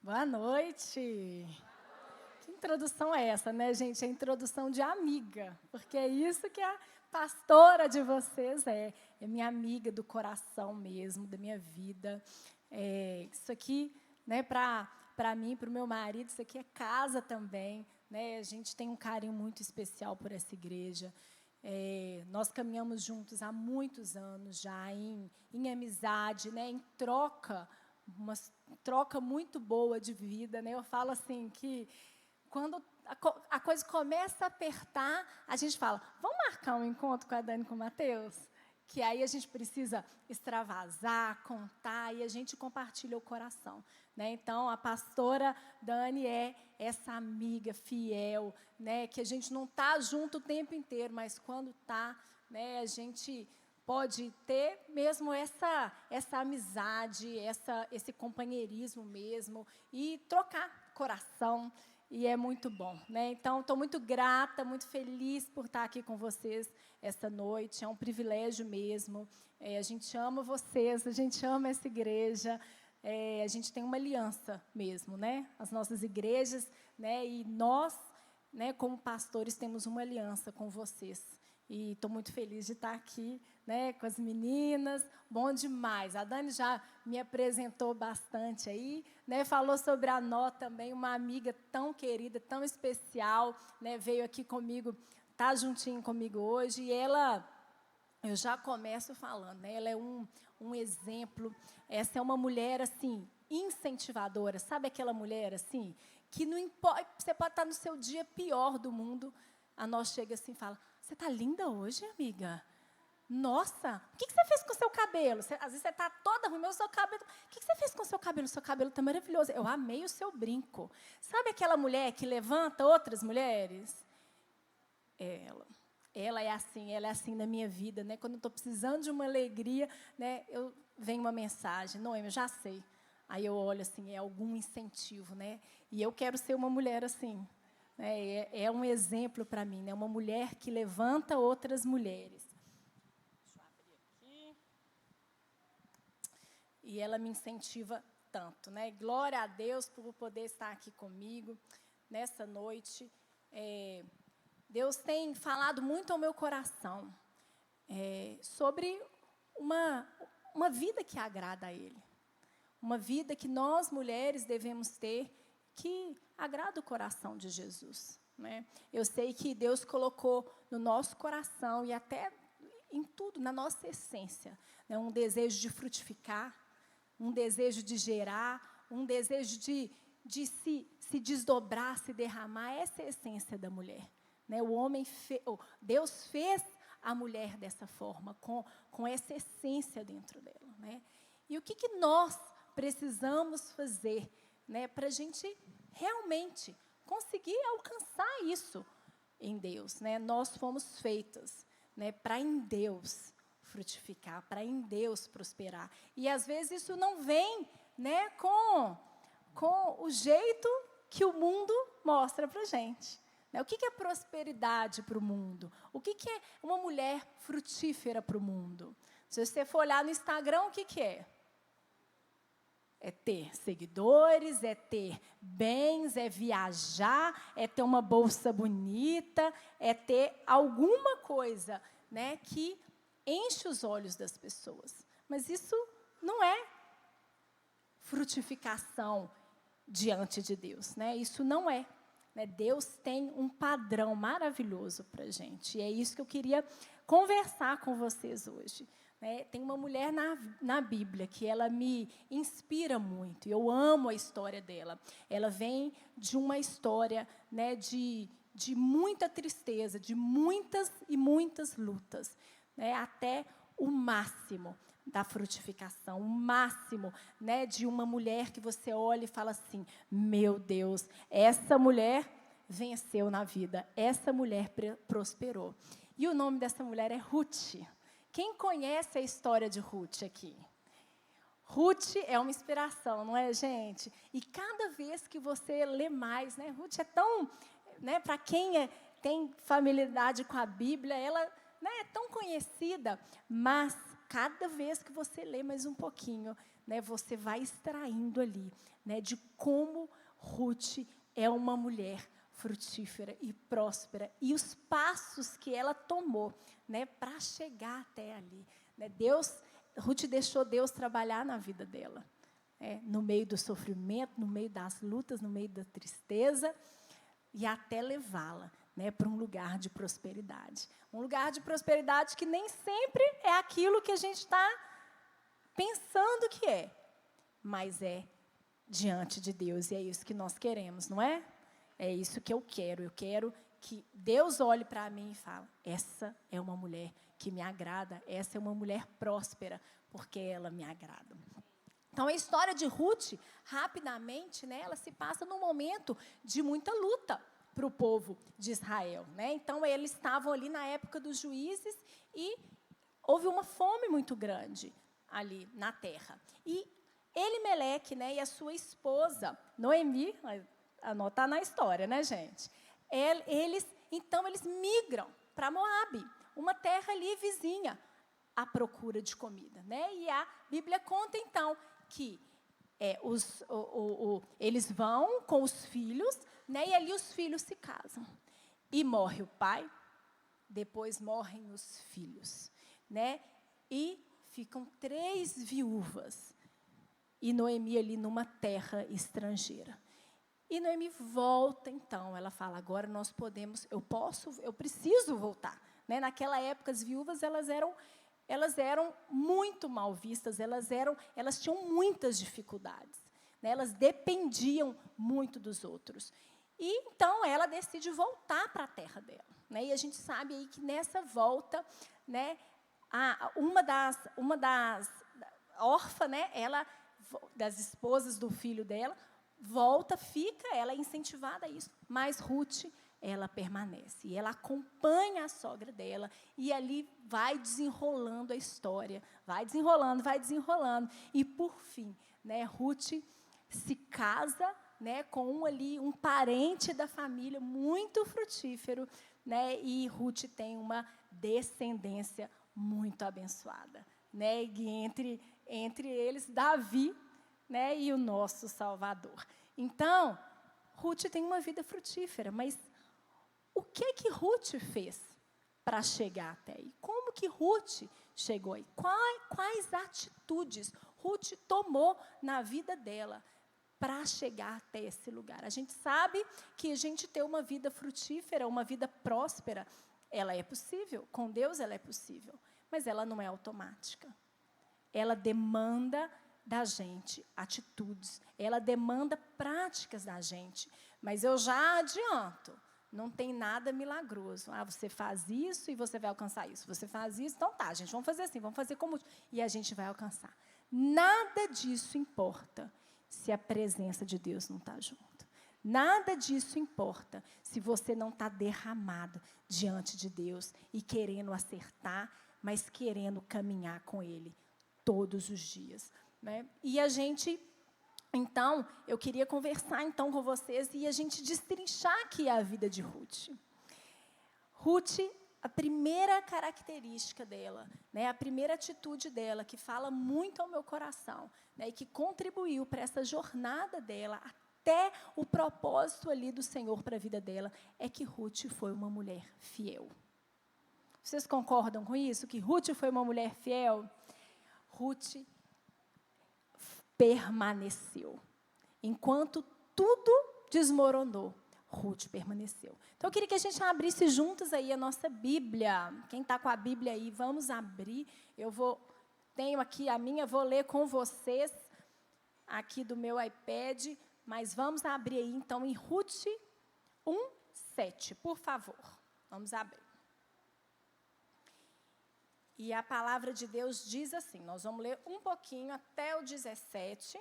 Boa noite. Que introdução é essa, né, gente? É introdução de amiga, porque é isso que a pastora de vocês é. É minha amiga do coração mesmo, da minha vida. Isso aqui, né, para mim, para o meu marido, isso aqui é casa também, né? A gente tem um carinho muito especial por essa igreja. Nós caminhamos juntos há muitos anos já, em amizade, né, em troca, uma troca muito boa de vida, né? Eu falo assim que quando a coisa começa a apertar, a gente fala, vamos marcar um encontro com a Dani e com o Matheus? Que aí a gente precisa extravasar, contar, e a gente compartilha o coração, né? Então, a pastora Dani é essa amiga fiel, né? Que a gente não está junto o tempo inteiro, mas quando está, né, a gente pode ter mesmo essa amizade, esse companheirismo mesmo, e trocar coração, e é muito bom, né? Então, estou muito grata, muito feliz por estar aqui com vocês esta noite, é um privilégio mesmo. A gente ama vocês, a gente ama essa igreja, a gente tem uma aliança mesmo, né? As nossas igrejas, né? E nós, né, como pastores, temos uma aliança com vocês. E estou muito feliz de estar aqui, né, com as meninas. Bom demais. A Dani já me apresentou bastante aí, né, falou sobre a Nó também, uma amiga tão querida, tão especial, né, veio aqui comigo, está juntinho comigo hoje. E ela, eu já começo falando, né, ela é um exemplo. Essa é uma mulher, assim, incentivadora. Sabe aquela mulher, assim, que não importa, você pode estar no seu dia pior do mundo, a Nó chega assim e fala, você está linda hoje, amiga? Nossa, o que você fez com o seu cabelo? Às vezes você está toda ruim, mas o seu cabelo... O que você fez com o seu cabelo? O seu cabelo está maravilhoso. Eu amei o seu brinco. Sabe aquela mulher que levanta outras mulheres? Ela é assim na minha vida, né? Quando eu estou precisando de uma alegria, né, vem uma mensagem. Noemi, eu já sei. Aí eu olho assim, é algum incentivo, né? E eu quero ser uma mulher assim. É um exemplo para mim, né? Uma mulher que levanta outras mulheres. Deixa eu abrir aqui. E ela me incentiva tanto, né? Glória a Deus por poder estar aqui comigo nessa noite. Deus tem falado muito ao meu coração sobre uma vida que agrada a Ele. Uma vida que nós, mulheres, devemos ter, que agrada o coração de Jesus, né? Eu sei que Deus colocou no nosso coração e até em tudo, na nossa essência, né, um desejo de frutificar, um desejo de gerar, um desejo de se desdobrar, se derramar. Essa é a essência da mulher, né? Deus fez a mulher dessa forma, com essa essência dentro dela, né? E o que nós precisamos fazer, né, para a gente realmente conseguir alcançar isso em Deus, né? Nós fomos feitas, né, para em Deus frutificar, para em Deus prosperar. E às vezes isso não vem, né, com o jeito que o mundo mostra para a gente. O que é prosperidade para o mundo? O que é uma mulher frutífera para o mundo? Se você for olhar no Instagram, o que é? É ter seguidores, é ter bens, é viajar, é ter uma bolsa bonita, é ter alguma coisa, né, que enche os olhos das pessoas. Mas isso não é frutificação diante de Deus, né? Isso não é. Né? Deus tem um padrão maravilhoso para a gente. E é isso que eu queria conversar com vocês hoje. Tem uma mulher na Bíblia que ela me inspira muito. Eu amo a história dela. Ela vem de uma história, né, de muita tristeza, de muitas e muitas lutas, né, até o máximo da frutificação, o máximo, né, de uma mulher que você olha e fala assim, meu Deus, essa mulher venceu na vida, essa mulher prosperou. E o nome dessa mulher é Ruth. Quem conhece a história de Ruth aqui? Ruth é uma inspiração, não é, gente? E cada vez que você lê mais, né, Ruth é tão, né, para quem tem familiaridade com a Bíblia, ela, né, é tão conhecida, mas cada vez que você lê mais um pouquinho, né, você vai extraindo ali, né, de como Ruth é uma mulher frutífera e próspera, e os passos que ela tomou, né, para chegar até ali. Né, Ruth deixou Deus trabalhar na vida dela, no meio do sofrimento, no meio das lutas, no meio da tristeza, e até levá-la, né, para um lugar de prosperidade. Um lugar de prosperidade que nem sempre é aquilo que a gente está pensando que é, mas é diante de Deus, e é isso que nós queremos, não é? É isso que eu quero que Deus olhe para mim e fale, essa é uma mulher que me agrada, essa é uma mulher próspera, porque ela me agrada. Então, a história de Ruth, rapidamente, né, ela se passa num momento de muita luta para o povo de Israel. Né? Então, eles estavam ali na época dos juízes e houve uma fome muito grande ali na terra. E Elimeleque, né, e a sua esposa, Noemi, anotar na história, né, gente? Então, eles migram para Moabe, uma terra ali vizinha, à procura de comida. Né? E a Bíblia conta, então, que eles vão com os filhos, né, e ali os filhos se casam. E morre o pai, depois morrem os filhos. Né? E ficam 3 viúvas. E Noemi ali numa terra estrangeira. E Noemi volta, então, ela fala, agora nós podemos, eu preciso voltar. Né? Naquela época, as viúvas, elas eram muito mal vistas, elas tinham muitas dificuldades. Né? Elas dependiam muito dos outros. E, então, ela decide voltar para a terra dela. Né? E a gente sabe aí que nessa volta, né, uma das órfã, né, das esposas do filho dela, volta, ela é incentivada a isso, mas Ruth, ela permanece, e ela acompanha a sogra dela, e ali vai desenrolando a história, vai desenrolando, e por fim, né, Ruth se casa, né, com um parente da família muito frutífero, né, e Ruth tem uma descendência muito abençoada, né, e entre eles, Davi, né, e o nosso Salvador. Então, Ruth tem uma vida frutífera, mas o que Ruth fez para chegar até aí? Como que Ruth chegou aí? Quais atitudes Ruth tomou na vida dela para chegar até esse lugar? A gente sabe que a gente ter uma vida frutífera, uma vida próspera, ela é possível, com Deus ela é possível, mas ela não é automática. Ela demanda da gente atitudes, ela demanda práticas da gente. Mas eu já adianto, não tem nada milagroso. Você faz isso e você vai alcançar isso. Você faz isso, então tá, gente, vamos fazer assim, vamos fazer como... E a gente vai alcançar. Nada disso importa se a presença de Deus não está junto. Nada disso importa se você não está derramado diante de Deus e querendo acertar, mas querendo caminhar com Ele todos os dias. Né? E a gente, então, eu queria conversar então com vocês e a gente destrinchar aqui a vida de Ruth. Ruth, a primeira característica dela, né, a primeira atitude dela, que fala muito ao meu coração, né, e que contribuiu para essa jornada dela, até o propósito ali do Senhor para a vida dela, é que Ruth foi uma mulher fiel. Vocês concordam com isso? Que Ruth foi uma mulher fiel? Ruth permaneceu. Enquanto tudo desmoronou, Ruth permaneceu. Então, eu queria que a gente abrisse juntos aí a nossa Bíblia. Quem está com a Bíblia aí, vamos abrir. Tenho aqui a minha, vou ler com vocês, aqui do meu iPad, mas vamos abrir aí, então, em Ruth 1:7, por favor. Vamos abrir. E a palavra de Deus diz assim, nós vamos ler um pouquinho até o 17,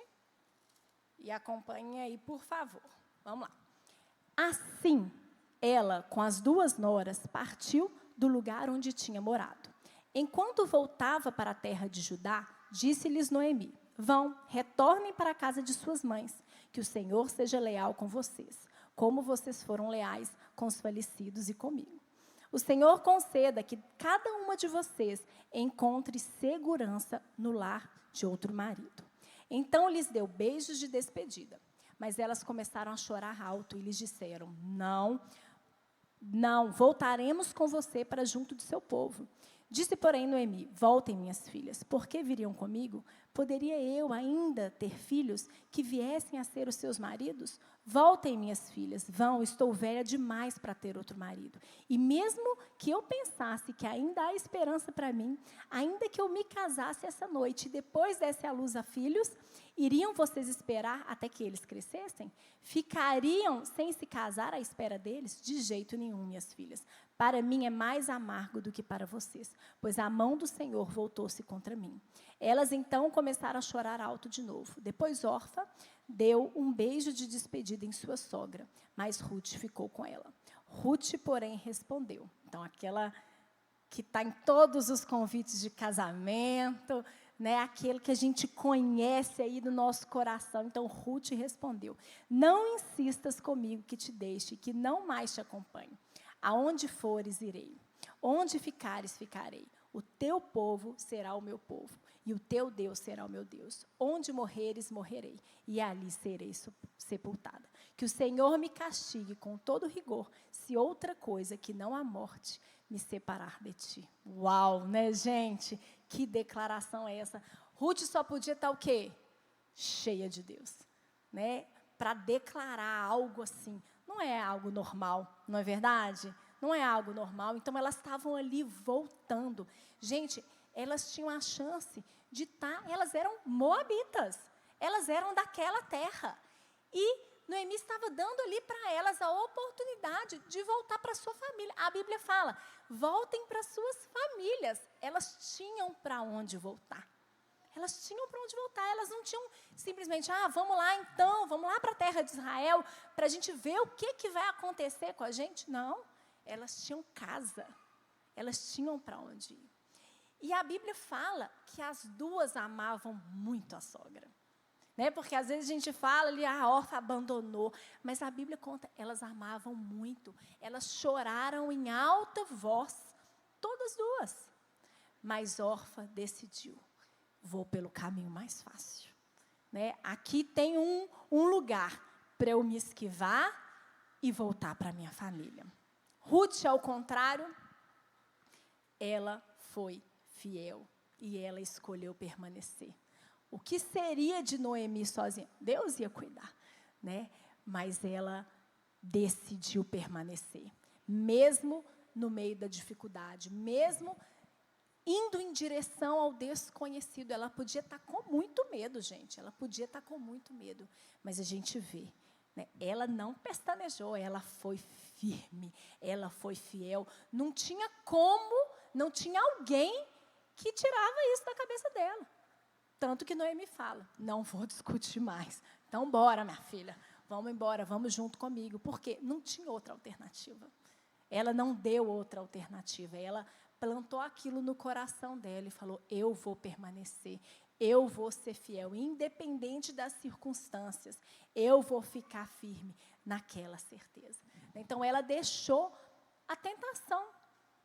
e acompanhe aí, por favor. Vamos lá. Assim, ela, com as 2 noras, partiu do lugar onde tinha morado. Enquanto voltava para a terra de Judá, disse-lhes Noemi, vão, retornem para a casa de suas mães, que o Senhor seja leal com vocês, como vocês foram leais com os falecidos e comigo. O Senhor conceda que cada uma de vocês encontre segurança no lar de outro marido. Então lhes deu beijos de despedida. Mas elas começaram a chorar alto e lhes disseram: Não, não, voltaremos com você para junto de seu povo. Disse, porém, Noemi: Voltem, minhas filhas, por que viriam comigo? Poderia eu ainda ter filhos que viessem a ser os seus maridos? Voltem, minhas filhas, vão, estou velha demais para ter outro marido. E mesmo que eu pensasse que ainda há esperança para mim, ainda que eu me casasse essa noite e depois desse à luz a filhos, iriam vocês esperar até que eles crescessem? Ficariam sem se casar à espera deles? De jeito nenhum, minhas filhas. Para mim é mais amargo do que para vocês, pois a mão do Senhor voltou-se contra mim. Elas então começaram a chorar alto de novo. Depois Orfa deu um beijo de despedida em sua sogra, mas Ruth ficou com ela. Ruth, porém, respondeu. Então, aquela que está em todos os convites de casamento, né, aquele que a gente conhece aí do nosso coração. Então, Ruth respondeu: Não insistas comigo que te deixe, que não mais te acompanhe. Aonde fores, irei. Onde ficares, ficarei. O teu povo será o meu povo, e o teu Deus será o meu Deus. Onde morreres, morrerei, e ali serei sepultada. Que o Senhor me castigue com todo rigor, se outra coisa que não a morte me separar de ti. Uau, né, gente? Que declaração é essa? Ruth só podia estar o quê? Cheia de Deus, né? Para declarar algo assim. Não é algo normal, não é verdade? Não é algo normal. Então, elas estavam ali voltando. Gente, elas tinham a chance de estar... Elas eram moabitas. Elas eram daquela terra. E Noemi estava dando ali para elas a oportunidade de voltar para a sua família. A Bíblia fala: voltem para suas famílias. Elas tinham para onde voltar. Elas tinham para onde voltar, elas não tinham simplesmente, vamos lá então, vamos lá para a terra de Israel, para a gente ver o que vai acontecer com a gente. Não, elas tinham casa, elas tinham para onde ir. E a Bíblia fala que as duas amavam muito a sogra. Né? Porque às vezes a gente fala ali, a Orfa abandonou, mas a Bíblia conta, elas amavam muito, elas choraram em alta voz, todas duas. Mas Orfa decidiu: vou pelo caminho mais fácil. Né? Aqui tem um lugar para eu me esquivar e voltar para a minha família. Ruth, ao contrário, ela foi fiel e ela escolheu permanecer. O que seria de Noemi sozinha? Deus ia cuidar, né? Mas ela decidiu permanecer, mesmo no meio da dificuldade, mesmo indo em direção ao desconhecido. Ela podia estar com muito medo, gente. Ela podia estar com muito medo. Mas a gente vê, né? Ela não pestanejou, ela foi firme, ela foi fiel. Não tinha como, não tinha alguém que tirava isso da cabeça dela. Tanto que Noemi fala: não vou discutir mais. Então, bora, minha filha. Vamos embora, vamos junto comigo. Porque não tinha outra alternativa. Ela não deu outra alternativa. Ela plantou aquilo no coração dela e falou: eu vou permanecer, eu vou ser fiel, independente das circunstâncias, eu vou ficar firme naquela certeza. Então, ela deixou a tentação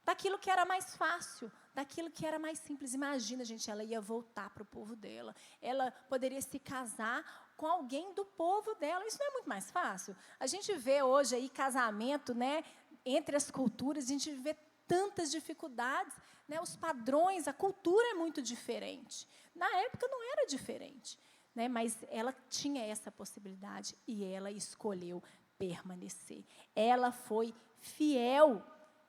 daquilo que era mais fácil, daquilo que era mais simples. Imagina, gente, ela ia voltar para o povo dela, ela poderia se casar com alguém do povo dela. Isso não é muito mais fácil? A gente vê hoje aí casamento, né, entre as culturas, a gente vê tantas dificuldades, né? Os padrões, a cultura é muito diferente. Na época não era diferente, né? Mas ela tinha essa possibilidade e ela escolheu permanecer. Ela foi fiel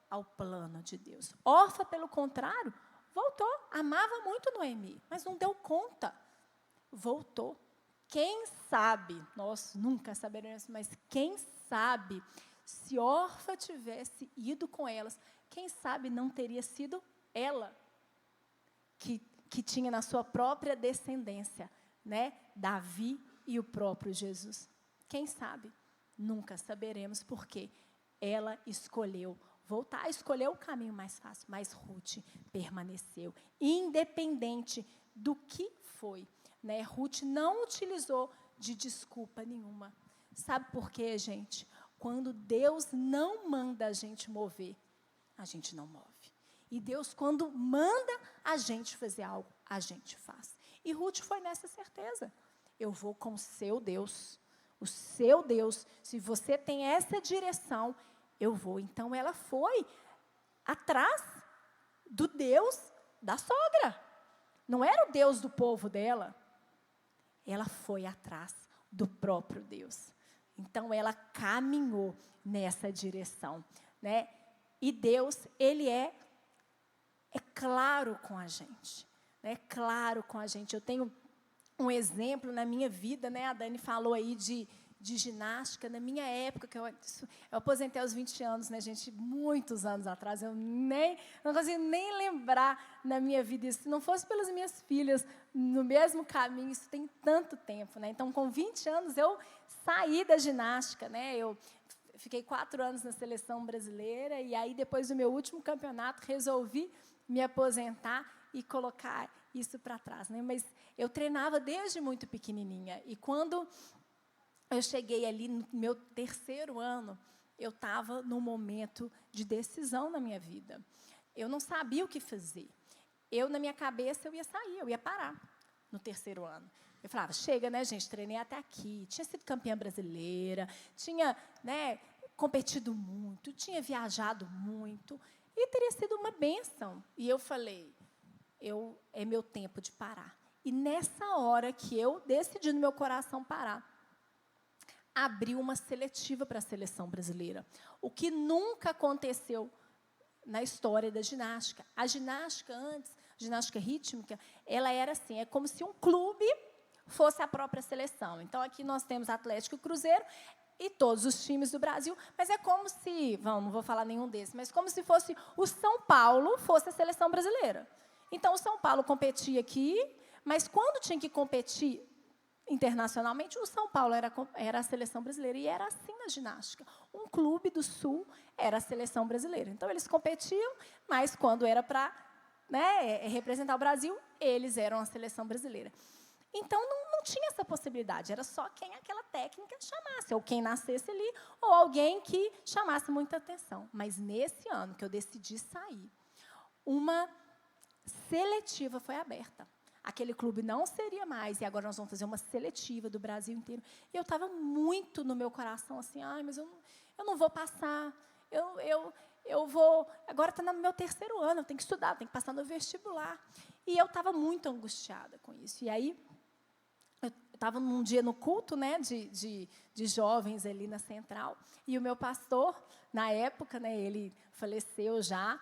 ao plano de Deus. Orfa, pelo contrário, voltou, amava muito Noemi, mas não deu conta. Voltou. Quem sabe, nós nunca saberemos, mas quem sabe, se Orfa tivesse ido com elas, quem sabe não teria sido ela que tinha na sua própria descendência, né, Davi e o próprio Jesus. Quem sabe? Nunca saberemos, porque ela escolheu voltar, escolheu o caminho mais fácil, mas Ruth permaneceu, independente do que foi. Né? Ruth não utilizou de desculpa nenhuma. Sabe por quê, gente? Quando Deus não manda a gente mover, a gente não move. E Deus, quando manda a gente fazer algo, a gente faz. E Ruth foi nessa certeza. Eu vou com o seu Deus. O seu Deus. Se você tem essa direção, eu vou. Então, ela foi atrás do Deus da sogra. Não era o Deus do povo dela. Ela foi atrás do próprio Deus. Então, ela caminhou nessa direção, né? E Deus, Ele é claro com a gente. É claro com a gente. Eu tenho um exemplo na minha vida, né? A Dani falou aí de ginástica. Na minha época, que eu aposentei aos 20 anos, né, gente? Muitos anos atrás. Eu não consigo nem lembrar na minha vida isso. Se não fosse pelas minhas filhas no mesmo caminho, isso tem tanto tempo, né? Então, com 20 anos, eu saí da ginástica, né? Eu fiquei 4 anos na seleção brasileira e aí, depois do meu último campeonato, resolvi me aposentar e colocar isso para trás, né? Mas eu treinava desde muito pequenininha. E quando eu cheguei ali no meu 3º ano, eu estava num momento de decisão na minha vida. Eu não sabia o que fazer. Na minha cabeça, eu ia sair, eu ia parar no 3º ano. Eu falava, chega, né, gente, treinei até aqui, tinha sido campeã brasileira, tinha, né, competido muito, tinha viajado muito, e teria sido uma bênção. E eu falei, é meu tempo de parar. E nessa hora que eu decidi no meu coração parar, abriu uma seletiva para a seleção brasileira, o que nunca aconteceu na história da ginástica. A ginástica antes, ginástica rítmica, ela era assim, é como se um clube fosse a própria seleção. Então, aqui nós temos Atlético e Cruzeiro e todos os times do Brasil, mas é como se, não vou falar nenhum desses, mas como se fosse o São Paulo fosse a seleção brasileira. Então, o São Paulo competia aqui, mas quando tinha que competir internacionalmente, o São Paulo era a seleção brasileira, e era assim na ginástica. Um clube do Sul era a seleção brasileira. Então, eles competiam, mas quando era para, né, representar o Brasil, eles eram a seleção brasileira. Então, não tinha essa possibilidade, era só quem aquela técnica chamasse, ou quem nascesse ali, ou alguém que chamasse muita atenção. Mas, nesse ano que eu decidi sair, uma seletiva foi aberta. Aquele clube não seria mais, e agora nós vamos fazer uma seletiva do Brasil inteiro. E eu estava muito no meu coração, assim, mas eu não vou passar, eu vou... Agora está no meu 3º ano, eu tenho que estudar, eu tenho que passar no vestibular. E eu estava muito angustiada com isso. E aí, eu estava num dia no culto, né, de jovens ali na Central, e o meu pastor, na época, né, ele faleceu já,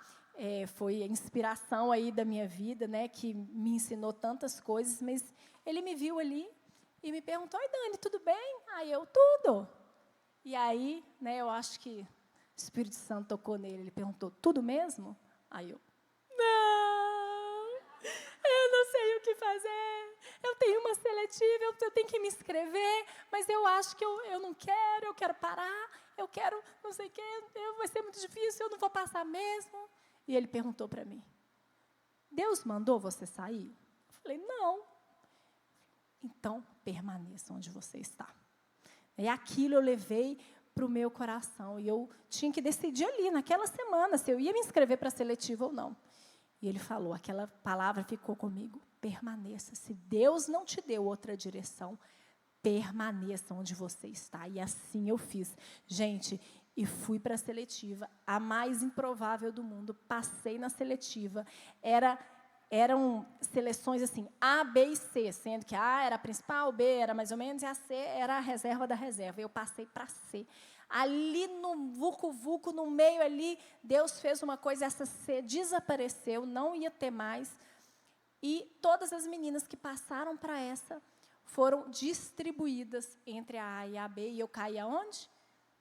foi a inspiração aí da minha vida, né, que me ensinou tantas coisas, mas ele me viu ali e me perguntou, oi, Dani, tudo bem? Aí eu, tudo. E aí, né, eu acho que o Espírito Santo tocou nele, ele perguntou, tudo mesmo? Aí eu não sei o que fazer, eu tenho uma seletiva, eu tenho que me inscrever, mas eu acho que eu não quero, eu quero parar, eu quero não sei o quê, vai ser muito difícil, eu não vou passar mesmo. E ele perguntou para mim, Deus mandou você sair? Eu falei, não. Então, permaneça onde você está. E aquilo eu levei para o meu coração, e eu tinha que decidir ali, naquela semana, se eu ia me inscrever para a seletiva ou não. E ele falou, aquela palavra ficou comigo, permaneça. Se Deus não te deu outra direção, permaneça onde você está. E assim eu fiz. Gente, e fui para a seletiva, a mais improvável do mundo. Passei na seletiva. Eram seleções assim, A, B e C, sendo que A era a principal, B era mais ou menos, e a C era a reserva da reserva. Eu passei para C. Ali no vucu-vucu, no meio ali, Deus fez uma coisa, essa C desapareceu, não ia ter mais. E todas as meninas que passaram para essa foram distribuídas entre a A e a B. E eu caí aonde?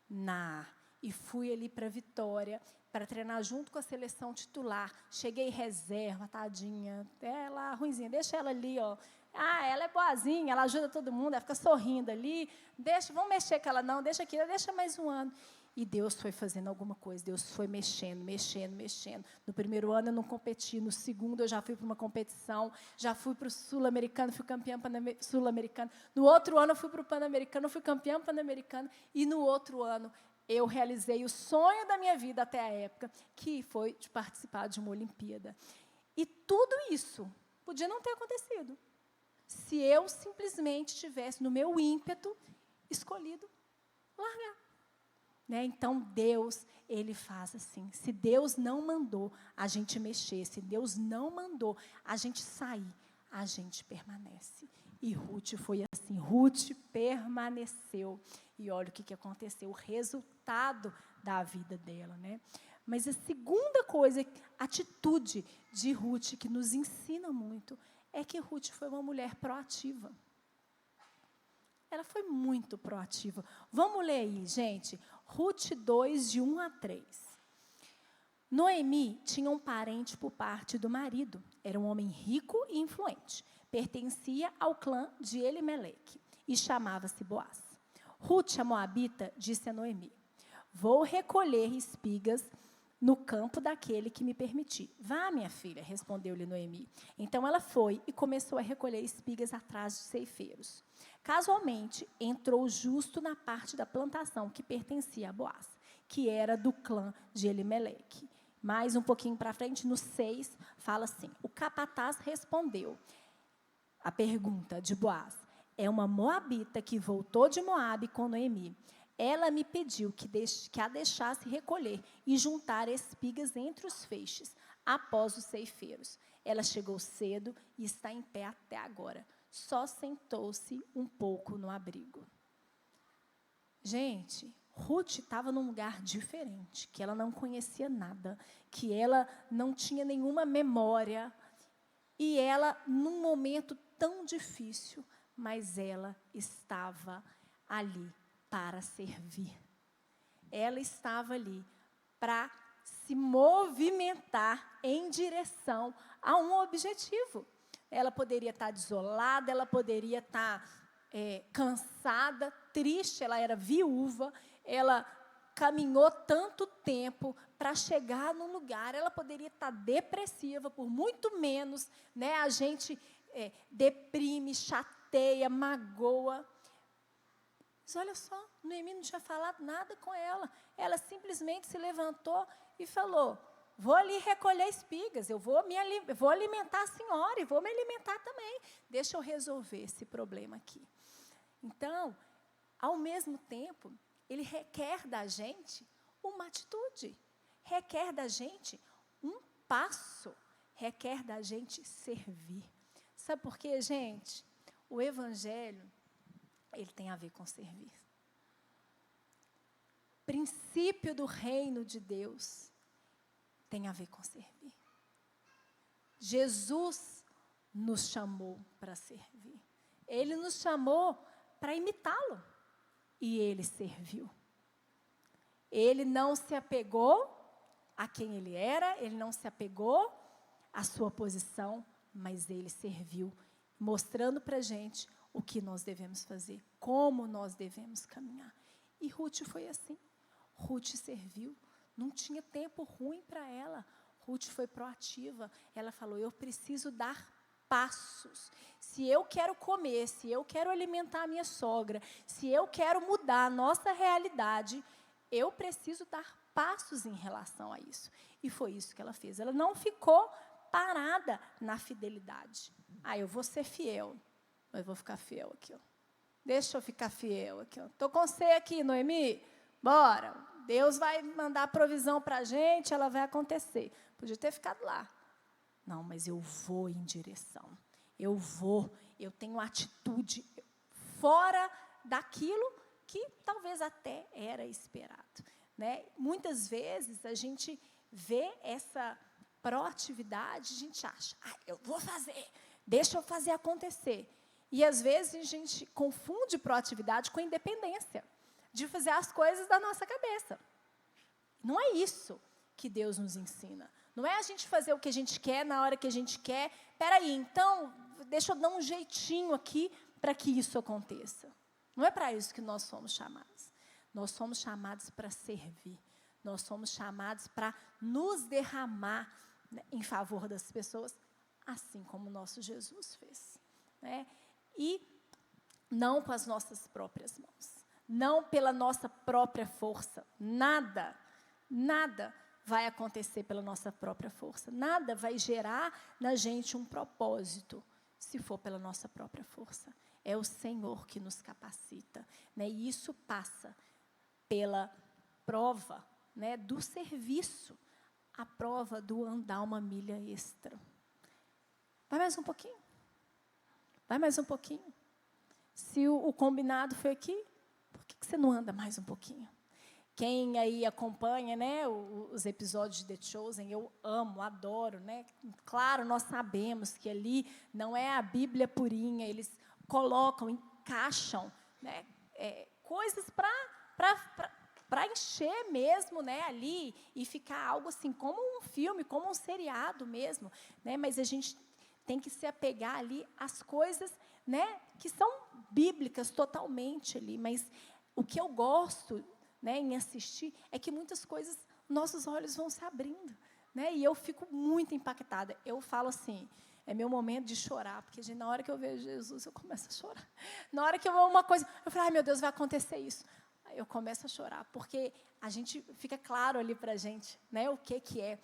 Na A. E fui ali para Vitória, para treinar junto com a seleção titular. Cheguei reserva, tadinha, ela ruinzinha, deixa ela ali, ó. Ela é boazinha, ela ajuda todo mundo, ela fica sorrindo ali. Vamos mexer com ela não, deixa aqui, deixa mais um ano. E Deus foi fazendo alguma coisa, Deus foi mexendo. No 1º ano eu não competi, no 2º eu já fui para uma competição, já fui para o Sul-Americano, fui campeã Sul-Americana. No outro ano eu fui para o Pan-Americano, fui campeã Pan-Americana. E no outro ano eu realizei o sonho da minha vida até a época, que foi de participar de uma Olimpíada. E tudo isso podia não ter acontecido se eu simplesmente tivesse, no meu ímpeto, escolhido largar. Né? Então, Deus, Ele faz assim. Se Deus não mandou a gente mexer, se Deus não mandou a gente sair, a gente permanece. E Ruth foi assim, Ruth permaneceu. E olha o que aconteceu, o resultado da vida dela, né? Mas a segunda coisa, atitude de Ruth, que nos ensina muito, é que Ruth foi uma mulher proativa. Ela foi muito proativa. Vamos ler aí, gente. Ruth 2, de 1 a 3. Noemi tinha um parente por parte do marido. Era um homem rico e influente. Pertencia ao clã de Elimeleque e chamava-se Boaz. Ruth, a moabita, disse a Noemi: vou recolher espigas no campo daquele que me permitir. Vá, minha filha, respondeu-lhe Noemi. Então ela foi e começou a recolher espigas atrás de ceifeiros. Casualmente, entrou justo na parte da plantação que pertencia a Boaz, que era do clã de Elimeleque. Mais um pouquinho para frente, no 6, fala assim: o capataz respondeu a pergunta de Boaz: é uma moabita que voltou de Moabe com Noemi. Ela me pediu que a deixasse recolher e juntar espigas entre os feixes, após os ceifeiros. Ela chegou cedo e está em pé até agora. Só sentou-se um pouco no abrigo. Gente, Ruth estava num lugar diferente, que ela não conhecia nada, que ela não tinha nenhuma memória. E ela, num momento tão difícil, mas ela estava ali para servir. Ela estava ali para se movimentar em direção a um objetivo. Ela poderia estar desolada, ela poderia estar cansada, triste, ela era viúva, ela caminhou tanto tempo para chegar num lugar, ela poderia estar depressiva, por muito menos, né, a gente deprime, chateia, magoa. Mas olha só, Noemi não tinha falado nada com ela. Ela simplesmente se levantou e falou: vou ali recolher espigas, eu vou alimentar a senhora e vou me alimentar também. Deixa eu resolver esse problema aqui. Então, ao mesmo tempo, ele requer da gente uma atitude, requer da gente um passo, requer da gente servir. Sabe por quê, gente? O Evangelho, ele tem a ver com servir. Princípio do reino de Deus tem a ver com servir. Jesus nos chamou para servir. Ele nos chamou para imitá-lo. E ele serviu. Ele não se apegou a quem ele era, ele não se apegou à sua posição, mas ele serviu, mostrando para a gente o que nós devemos fazer, como nós devemos caminhar. E Ruth foi assim. Ruth serviu, não tinha tempo ruim para ela. Ruth foi proativa. Ela falou: eu preciso dar passos. Se eu quero comer, se eu quero alimentar a minha sogra, se eu quero mudar a nossa realidade, eu preciso dar passos em relação a isso. E foi isso que ela fez. Ela não ficou parada na fidelidade. Eu vou ser fiel. Eu vou ficar fiel aqui, ó. Deixa eu ficar fiel aqui, ó. Estou com você aqui, Noemi. Bora. Deus vai mandar provisão para a gente, ela vai acontecer. Podia ter ficado lá. Não, mas eu vou em direção. Eu tenho atitude fora daquilo que talvez até era esperado. Né? Muitas vezes a gente vê essa proatividade, a gente acha: eu vou fazer, deixa eu fazer acontecer. E às vezes a gente confunde proatividade com independência, de fazer as coisas da nossa cabeça. Não é isso que Deus nos ensina. Não é a gente fazer o que a gente quer, na hora que a gente quer. Espera aí, então, deixa eu dar um jeitinho aqui para que isso aconteça. Não é para isso que nós somos chamados. Nós somos chamados para servir. Nós somos chamados para nos derramar, né, em favor das pessoas, assim como o nosso Jesus fez. Né? E não com as nossas próprias mãos. Não pela nossa própria força. Nada vai acontecer pela nossa própria força. Nada vai gerar na gente um propósito se for pela nossa própria força. É o Senhor que nos capacita, né? E isso passa pela prova, né, do serviço, a prova do andar uma milha extra. Vai mais um pouquinho. Vai mais um pouquinho. Se o combinado foi aqui, por que você não anda mais um pouquinho? Quem aí acompanha, né, os episódios de The Chosen, eu amo, adoro, né? Claro, nós sabemos que ali não é a Bíblia purinha, eles colocam, encaixam, né, coisas para encher mesmo, né, ali e ficar algo assim como um filme, como um seriado mesmo, né? Mas a gente tem que se apegar ali às coisas, né, que são bíblicas totalmente ali. Mas o que eu gosto, né, em assistir é que muitas coisas nossos olhos vão se abrindo, né? E eu fico muito impactada. Eu falo assim, é meu momento de chorar, porque gente, na hora que eu vejo Jesus, eu começo a chorar. Na hora que eu vejo uma coisa, eu falo, ai meu Deus, vai acontecer isso. Aí eu começo a chorar, porque a gente fica claro ali para a gente, né, o que é.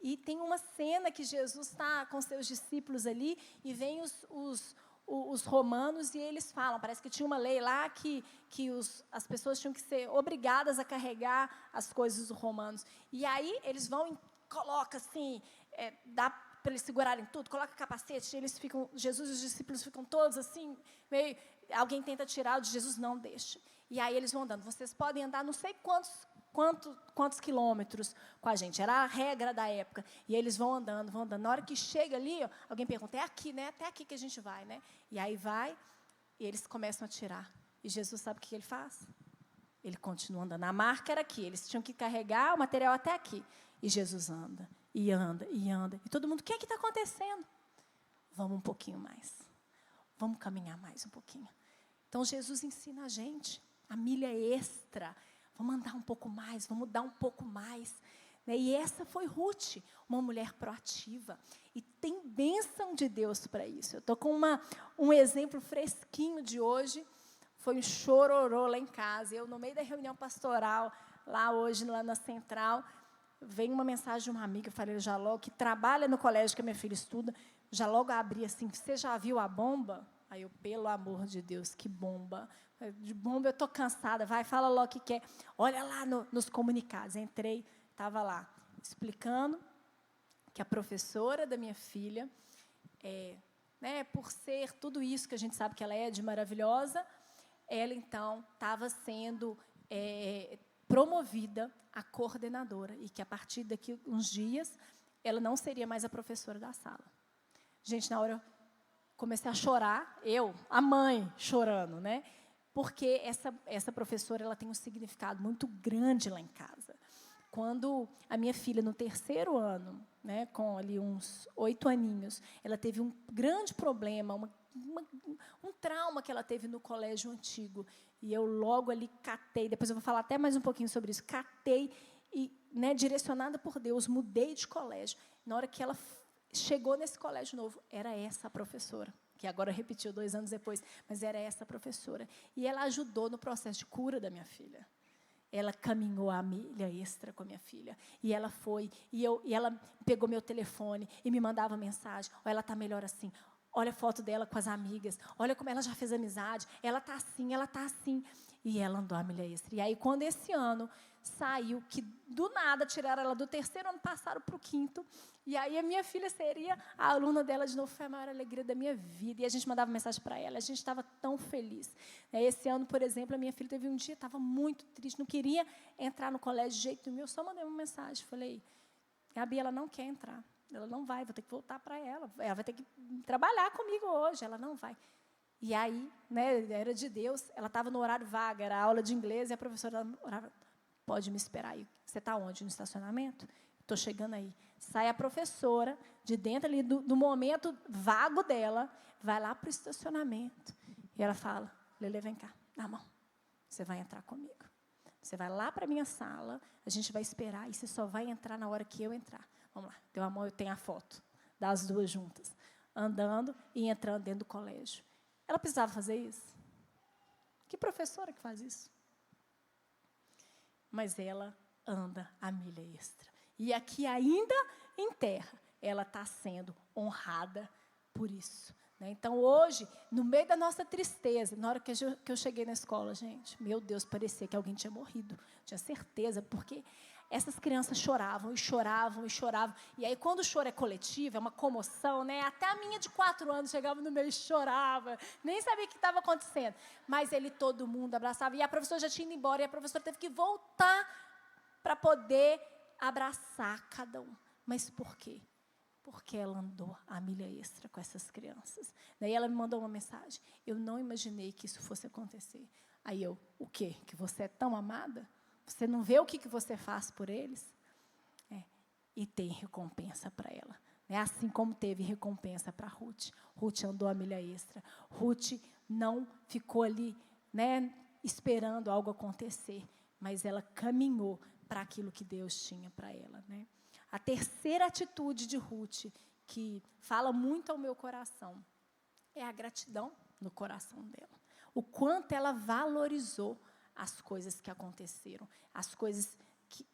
E tem uma cena que Jesus está com seus discípulos ali, e vem os romanos, e eles falam, parece que tinha uma lei lá que as pessoas tinham que ser obrigadas a carregar as coisas dos romanos. E aí eles vão e colocam assim, dá para eles segurarem tudo, coloca capacete, eles ficam, Jesus e os discípulos ficam todos assim, meio, alguém tenta tirar, o de Jesus não deixa. E aí eles vão andando, vocês podem andar não sei quantos quilômetros com a gente, era a regra da época, e eles vão andando, na hora que chega ali, ó, alguém pergunta, é aqui, né, até aqui que a gente vai, né, e aí vai, e eles começam a tirar, e Jesus sabe o que ele faz? Ele continua andando, a marca era aqui, eles tinham que carregar o material até aqui, e Jesus anda, e anda, e anda, e todo mundo, o que está acontecendo? Vamos um pouquinho mais, vamos caminhar mais um pouquinho. Então Jesus ensina a gente, a milha extra, vamos andar um pouco mais, vamos dar um pouco mais. Né? E essa foi Ruth, uma mulher proativa. E tem bênção de Deus para isso. Eu estou com um exemplo fresquinho de hoje. Foi um chororô lá em casa. Eu, no meio da reunião pastoral, lá hoje, lá na Central, veio uma mensagem de uma amiga, eu falei já logo, que trabalha no colégio que a minha filha estuda, já logo abri assim, você já viu a bomba? Aí eu, pelo amor de Deus, que bomba. De bomba eu estou cansada, vai, fala logo o que quer. Olha lá nos comunicados. Entrei, estava lá, explicando que a professora da minha filha, né, por ser tudo isso que a gente sabe que ela é de maravilhosa, ela, então, estava sendo promovida a coordenadora, e que, a partir daqui uns dias, ela não seria mais a professora da sala. Gente, na hora eu comecei a chorar, a mãe, chorando, né? Porque essa professora, ela tem um significado muito grande lá em casa. Quando a minha filha, no 3º ano, né, com ali uns 8 aninhos, ela teve um grande problema, um trauma que ela teve no colégio antigo. E eu logo ali catei, depois eu vou falar até mais um pouquinho sobre isso, catei e, né, direcionada por Deus, mudei de colégio. Na hora que ela chegou nesse colégio novo, era essa a professora, que agora repetiu 2 anos depois, mas era essa a professora. E ela ajudou no processo de cura da minha filha. Ela caminhou a milha extra com a minha filha. E ela foi, e ela pegou meu telefone e me mandava mensagem. Olha, ela está melhor assim. Olha a foto dela com as amigas. Olha como ela já fez amizade. Ela está assim, ela está assim. E ela andou a milha extra. E aí, quando esse ano saiu, que do nada tiraram ela do 3º ano, passaram para o 5º. E aí a minha filha seria a aluna dela de novo. Foi a maior alegria da minha vida. E a gente mandava mensagem para ela. A gente estava tão feliz. Esse ano, por exemplo, a minha filha teve um dia, estava muito triste, não queria entrar no colégio de jeito nenhum. Eu só mandei uma mensagem. Falei, Gabi, ela não quer entrar. Ela não vai, vou ter que voltar para ela. Ela vai ter que trabalhar comigo hoje. Ela não vai. E aí, né, era de Deus, ela estava no horário vaga, era aula de inglês, e a professora orava, pode me esperar aí. Você está onde? No estacionamento? Estou chegando aí. Sai a professora, de dentro ali do momento vago dela, vai lá para o estacionamento. E ela fala, Lelê, vem cá, dá a mão. Você vai entrar comigo. Você vai lá para a minha sala, a gente vai esperar, e você só vai entrar na hora que eu entrar. Vamos lá, deu a mão, eu tenho a foto das duas juntas, andando e entrando dentro do colégio. Ela precisava fazer isso? Que professora que faz isso? Mas ela anda a milha extra. E aqui ainda em terra, ela está sendo honrada por isso. Né? Então, hoje, no meio da nossa tristeza, na hora que eu cheguei na escola, gente, meu Deus, parecia que alguém tinha morrido. Tinha certeza, porque essas crianças choravam e choravam e choravam. E aí, quando o choro é coletivo, é uma comoção, né? Até a minha de 4 anos chegava no meio e chorava. Nem sabia o que estava acontecendo. Mas todo mundo abraçava. E a professora já tinha ido embora, e a professora teve que voltar para poder abraçar cada um. Mas por quê? Porque ela andou a milha extra com essas crianças. Daí ela me mandou uma mensagem. Eu não imaginei que isso fosse acontecer. Aí eu, o quê? Que você é tão amada? Você não vê o que você faz por eles? E tem recompensa para ela. Assim como teve recompensa para Ruth. Ruth andou a milha extra. Ruth não ficou ali, né, esperando algo acontecer, mas ela caminhou para aquilo que Deus tinha para ela. Né? A terceira atitude de Ruth, que fala muito ao meu coração, é a gratidão no coração dela. O quanto ela valorizou as coisas que aconteceram, as coisas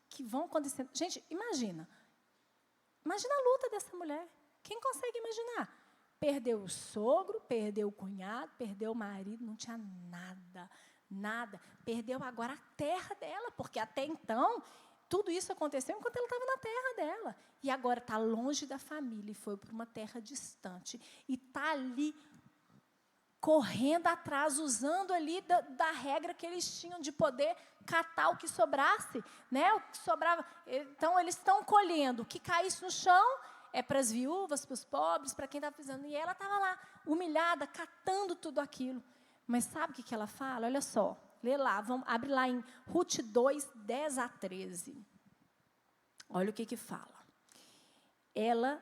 que vão acontecendo. Gente, imagina a luta dessa mulher. Quem consegue imaginar? Perdeu o sogro, perdeu o cunhado, perdeu o marido, não tinha nada. Perdeu agora a terra dela, porque até então, tudo isso aconteceu enquanto ela estava na terra dela. E agora está longe da família e foi para uma terra distante. E está ali correndo atrás, usando ali da regra que eles tinham de poder catar o que sobrasse, né? O que sobrava. Então, eles estão colhendo. O que caísse no chão é para as viúvas, para os pobres, para quem estava precisando. E ela estava lá, humilhada, catando tudo aquilo. Mas sabe o que ela fala? Olha só, lê lá, abre lá em Ruth 2, 10 a 13. Olha o que fala. Ela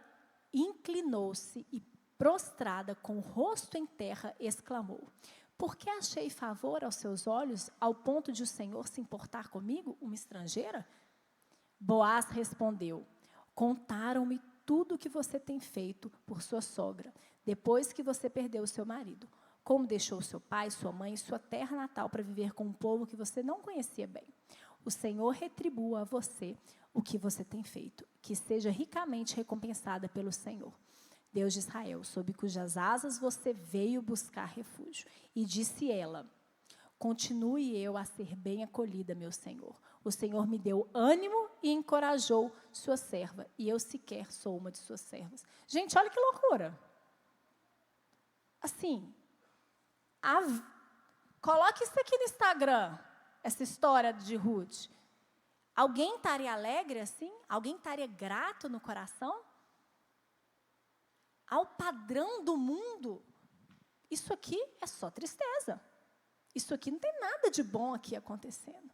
inclinou-se e, prostrada, com o rosto em terra, exclamou: por que achei favor aos seus olhos, ao ponto de o Senhor se importar comigo, uma estrangeira? Boaz respondeu: contaram-me tudo o que você tem feito por sua sogra, depois que você perdeu o seu marido. Como deixou seu pai, sua mãe e sua terra natal para viver com um povo que você não conhecia bem. O Senhor retribua a você o que você tem feito, que seja ricamente recompensada pelo Senhor, Deus de Israel, sob cujas asas você veio buscar refúgio. E disse ela: continue eu a ser bem acolhida, meu Senhor. O Senhor me deu ânimo e encorajou sua serva, e eu sequer sou uma de suas servas. Gente, olha que loucura. Assim, coloque isso aqui no Instagram, essa história de Ruth. Alguém estaria alegre assim? Alguém estaria grato no coração? Ao padrão do mundo, isso aqui é só tristeza. Isso aqui não tem nada de bom aqui acontecendo.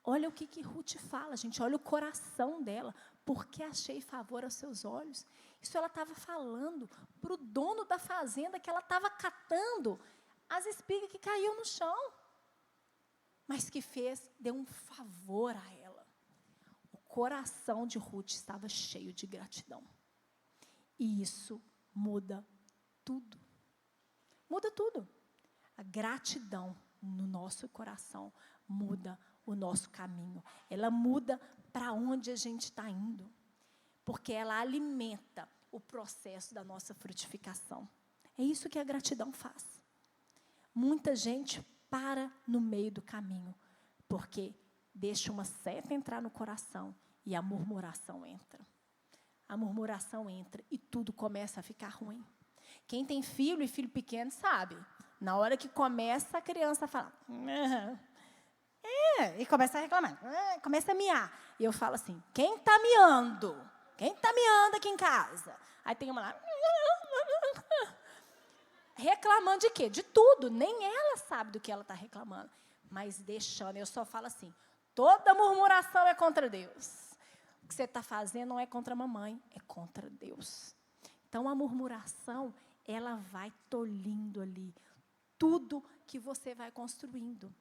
Olha o que Ruth fala, gente. Olha o coração dela. Porque achei favor aos seus olhos. Isso ela estava falando para o dono da fazenda, que ela estava catando as espigas que caíam no chão. Mas que deu um favor a ela. O coração de Ruth estava cheio de gratidão. E isso muda tudo. Muda tudo. A gratidão no nosso coração muda o nosso caminho. Ela muda para onde a gente está indo. Porque ela alimenta o processo da nossa frutificação. É isso que a gratidão faz. Muita gente para no meio do caminho, porque deixa uma seta entrar no coração e a murmuração entra. A murmuração entra e tudo começa a ficar ruim. Quem tem filho e filho pequeno sabe. Na hora que começa a criança a falar, e começa a reclamar, começa a miar. E eu falo assim, quem está miando? Quem está miando aqui em casa? Aí tem uma lá, reclamando de quê? De tudo. Nem ela sabe do que ela está reclamando. Mas deixando, eu só falo assim, toda murmuração é contra Deus. O que você está fazendo não é contra a mamãe, é contra Deus. Então, a murmuração, ela vai tolhindo ali tudo que você vai construindo.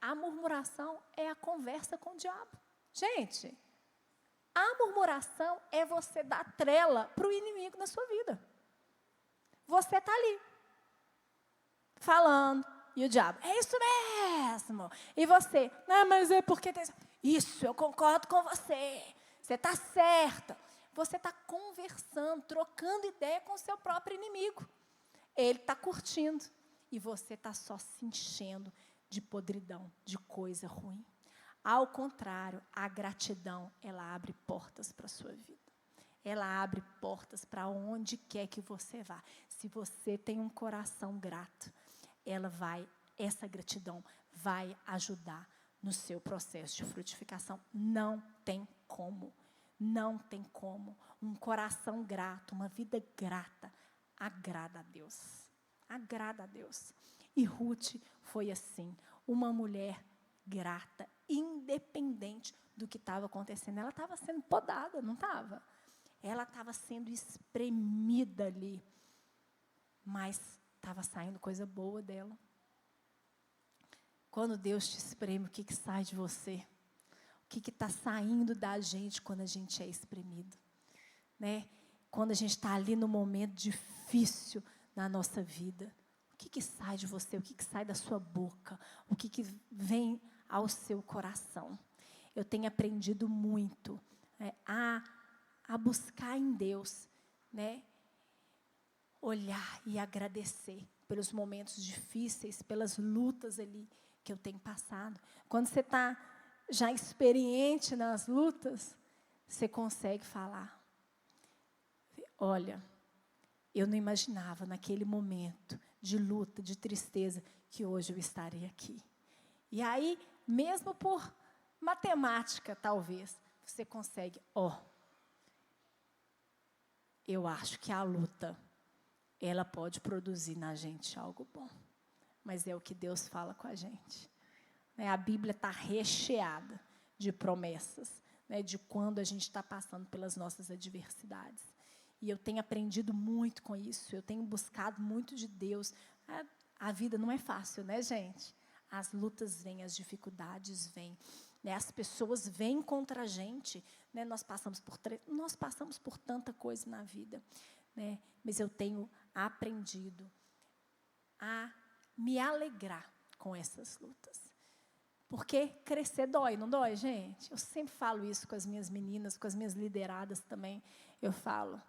A murmuração é a conversa com o diabo. Gente, a murmuração é você dar trela para o inimigo na sua vida. Você está ali, falando, e o diabo, é isso mesmo. E você, mas é porque... Isso, eu concordo com você. Você está certa. Você está conversando, trocando ideia com o seu próprio inimigo. Ele está curtindo e você está só se enchendo de podridão, de coisa ruim. Ao contrário, a gratidão, ela abre portas para a sua vida. Ela abre portas para onde quer que você vá. Se você tem um coração grato, essa gratidão vai ajudar no seu processo de frutificação. Não tem como. Não tem como. Um coração grato, uma vida grata, agrada a Deus. Agrada a Deus. E Ruth foi assim, uma mulher grata, independente do que estava acontecendo. Ela estava sendo podada, não estava? Ela estava sendo espremida ali, mas estava saindo coisa boa dela. Quando Deus te espreme, o que sai de você? O que está saindo da gente quando a gente é espremido? Né? Quando a gente está ali no momento difícil na nossa vida, o que sai de você? O que sai da sua boca? O que vem ao seu coração? Eu tenho aprendido muito a buscar em Deus, né? Olhar e agradecer pelos momentos difíceis, pelas lutas ali que eu tenho passado. Quando você está já experiente nas lutas, você consegue falar: olha, eu não imaginava naquele momento de luta, de tristeza, que hoje eu estaria aqui. E aí, mesmo por matemática, talvez, você consegue, eu acho que a luta, ela pode produzir na gente algo bom. Mas é o que Deus fala com a gente. A Bíblia está recheada de promessas, né, de quando a gente está passando pelas nossas adversidades. E eu tenho aprendido muito com isso, eu tenho buscado muito de Deus. A vida não é fácil, né, gente? As lutas vêm, as dificuldades vêm, né, as pessoas vêm contra a gente, né, nós passamos por tanta coisa na vida, né, mas eu tenho aprendido a me alegrar com essas lutas. Porque crescer dói, não dói, gente? Eu sempre falo isso com as minhas meninas, com as minhas lideradas também. Eu falo,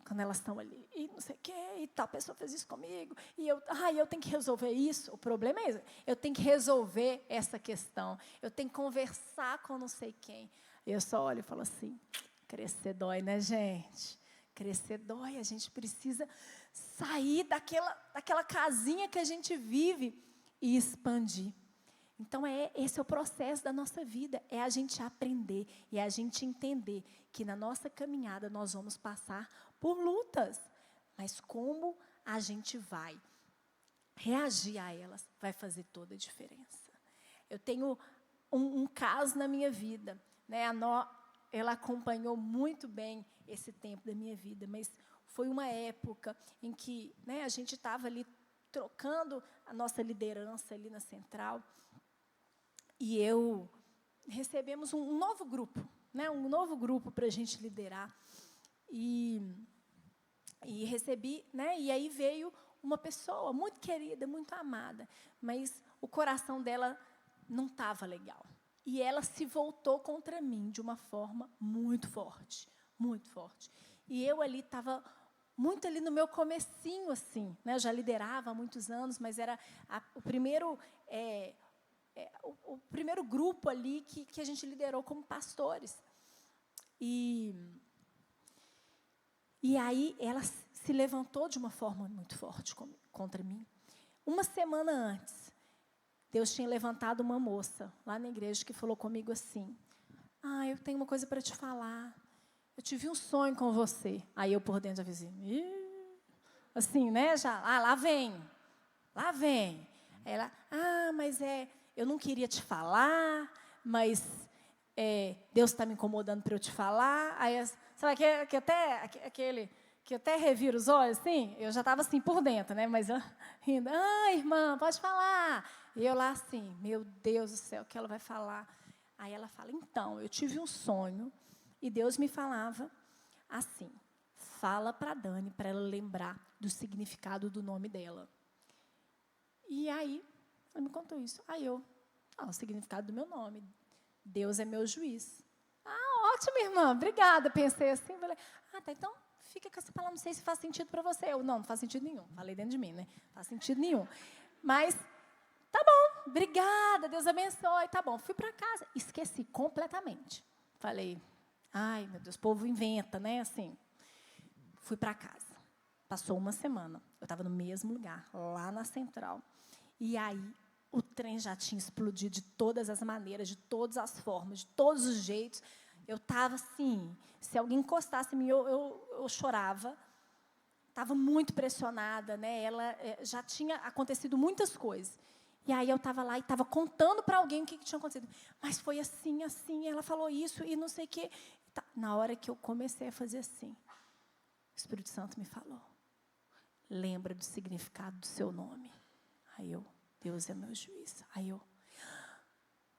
quando elas estão ali, e não sei o quê, e tal pessoa fez isso comigo, e eu tenho que resolver isso. O problema é esse, eu tenho que resolver essa questão, eu tenho que conversar com não sei quem. Eu só olho e falo assim, crescer dói, né, gente? Crescer dói, a gente precisa sair daquela casinha que a gente vive e expandir. Então, esse é o processo da nossa vida, é a gente aprender e a gente entender que na nossa caminhada nós vamos passar por lutas, mas como a gente vai reagir a elas vai fazer toda a diferença. Eu tenho um caso na minha vida, né? Ela acompanhou muito bem esse tempo da minha vida, mas foi uma época em que, né, a gente estava ali trocando a nossa liderança ali na central. E recebemos um novo grupo, né? Um novo grupo para a gente liderar. E recebi, né? E aí veio uma pessoa muito querida, muito amada, mas o coração dela não estava legal. E ela se voltou contra mim de uma forma muito forte, muito forte. E eu ali estava muito ali no meu comecinho, assim, né? Eu já liderava há muitos anos, mas era o primeiro grupo ali que a gente liderou como pastores. E aí ela se levantou de uma forma muito forte contra mim. Uma semana antes, Deus tinha levantado uma moça lá na igreja que falou comigo assim: eu tenho uma coisa para te falar. Eu tive um sonho com você. Aí eu por dentro já fiz assim, né? Já, lá vem. Ela, mas eu não queria te falar, mas Deus está me incomodando para eu te falar. Aí, sabe que até revira os olhos, assim? Eu já estava assim por dentro, né? Mas rindo, irmã, pode falar. E eu lá assim, meu Deus do céu, o que ela vai falar? Aí ela fala, então, eu tive um sonho e Deus me falava assim, fala para a Dani, para ela lembrar do significado do nome dela. E aí, ela me contou isso. Aí o significado do meu nome, Deus é meu juiz. ótimo, irmã, obrigada. Pensei assim, falei, tá, então fica com essa palavra, não sei se faz sentido para você. Eu, não faz sentido nenhum. Falei dentro de mim, né? Não faz sentido nenhum. Mas, tá bom, obrigada, Deus abençoe, tá bom. Fui para casa, esqueci completamente. Falei, ai, meu Deus, o povo inventa, né, assim. Fui para casa. Passou uma semana. Eu estava no mesmo lugar, lá na Central. E aí, o trem já tinha explodido de todas as maneiras, de todas as formas, de todos os jeitos. Eu estava assim, se alguém encostasse em mim, eu chorava. Estava muito pressionada, né? Já tinha acontecido muitas coisas. E aí eu estava lá e estava contando para alguém o que tinha acontecido. Mas foi assim, assim, ela falou isso e não sei o quê. Na hora que eu comecei a fazer assim, o Espírito Santo me falou, lembra do significado do seu nome. Aí eu, Deus é meu juiz. Aí eu,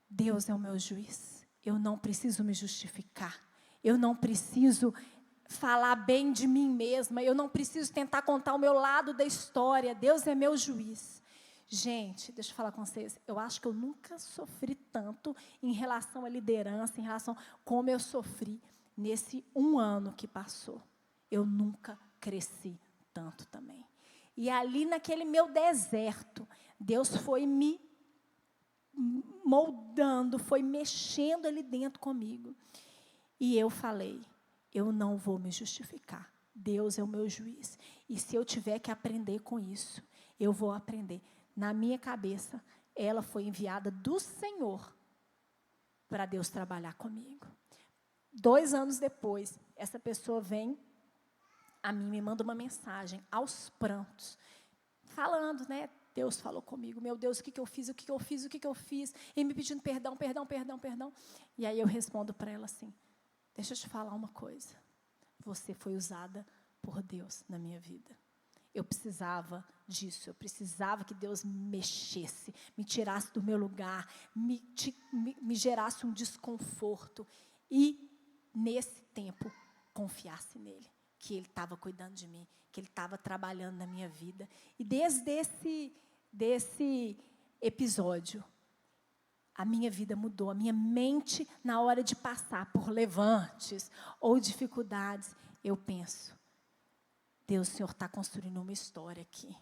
Deus é o meu juiz. Eu não preciso me justificar. Eu não preciso falar bem de mim mesma. Eu não preciso tentar contar o meu lado da história. Deus é meu juiz. Gente, deixa eu falar com vocês. Eu acho que eu nunca sofri tanto em relação à liderança, em relação como eu sofri nesse 1 ano que passou. Eu nunca cresci tanto também. E ali naquele meu deserto, Deus foi me moldando, foi mexendo ali dentro comigo. E eu falei, eu não vou me justificar. Deus é o meu juiz. E se eu tiver que aprender com isso, eu vou aprender. Na minha cabeça, ela foi enviada do Senhor para Deus trabalhar comigo. 2 anos depois, essa pessoa vem a mim, me manda uma mensagem, aos prantos, falando, né? Deus falou comigo, meu Deus, o que eu fiz, o que eu fiz, o que eu fiz, e me pedindo perdão. E aí eu respondo para ela assim, deixa eu te falar uma coisa, você foi usada por Deus na minha vida. Eu precisava disso, eu precisava que Deus me mexesse, me tirasse do meu lugar, me gerasse um desconforto e, nesse tempo, confiasse nele, que ele estava cuidando de mim, que ele estava trabalhando na minha vida. E desde desse episódio, a minha vida mudou, a minha mente, na hora de passar por levantes ou dificuldades, eu penso, Deus, o Senhor está construindo uma história aqui.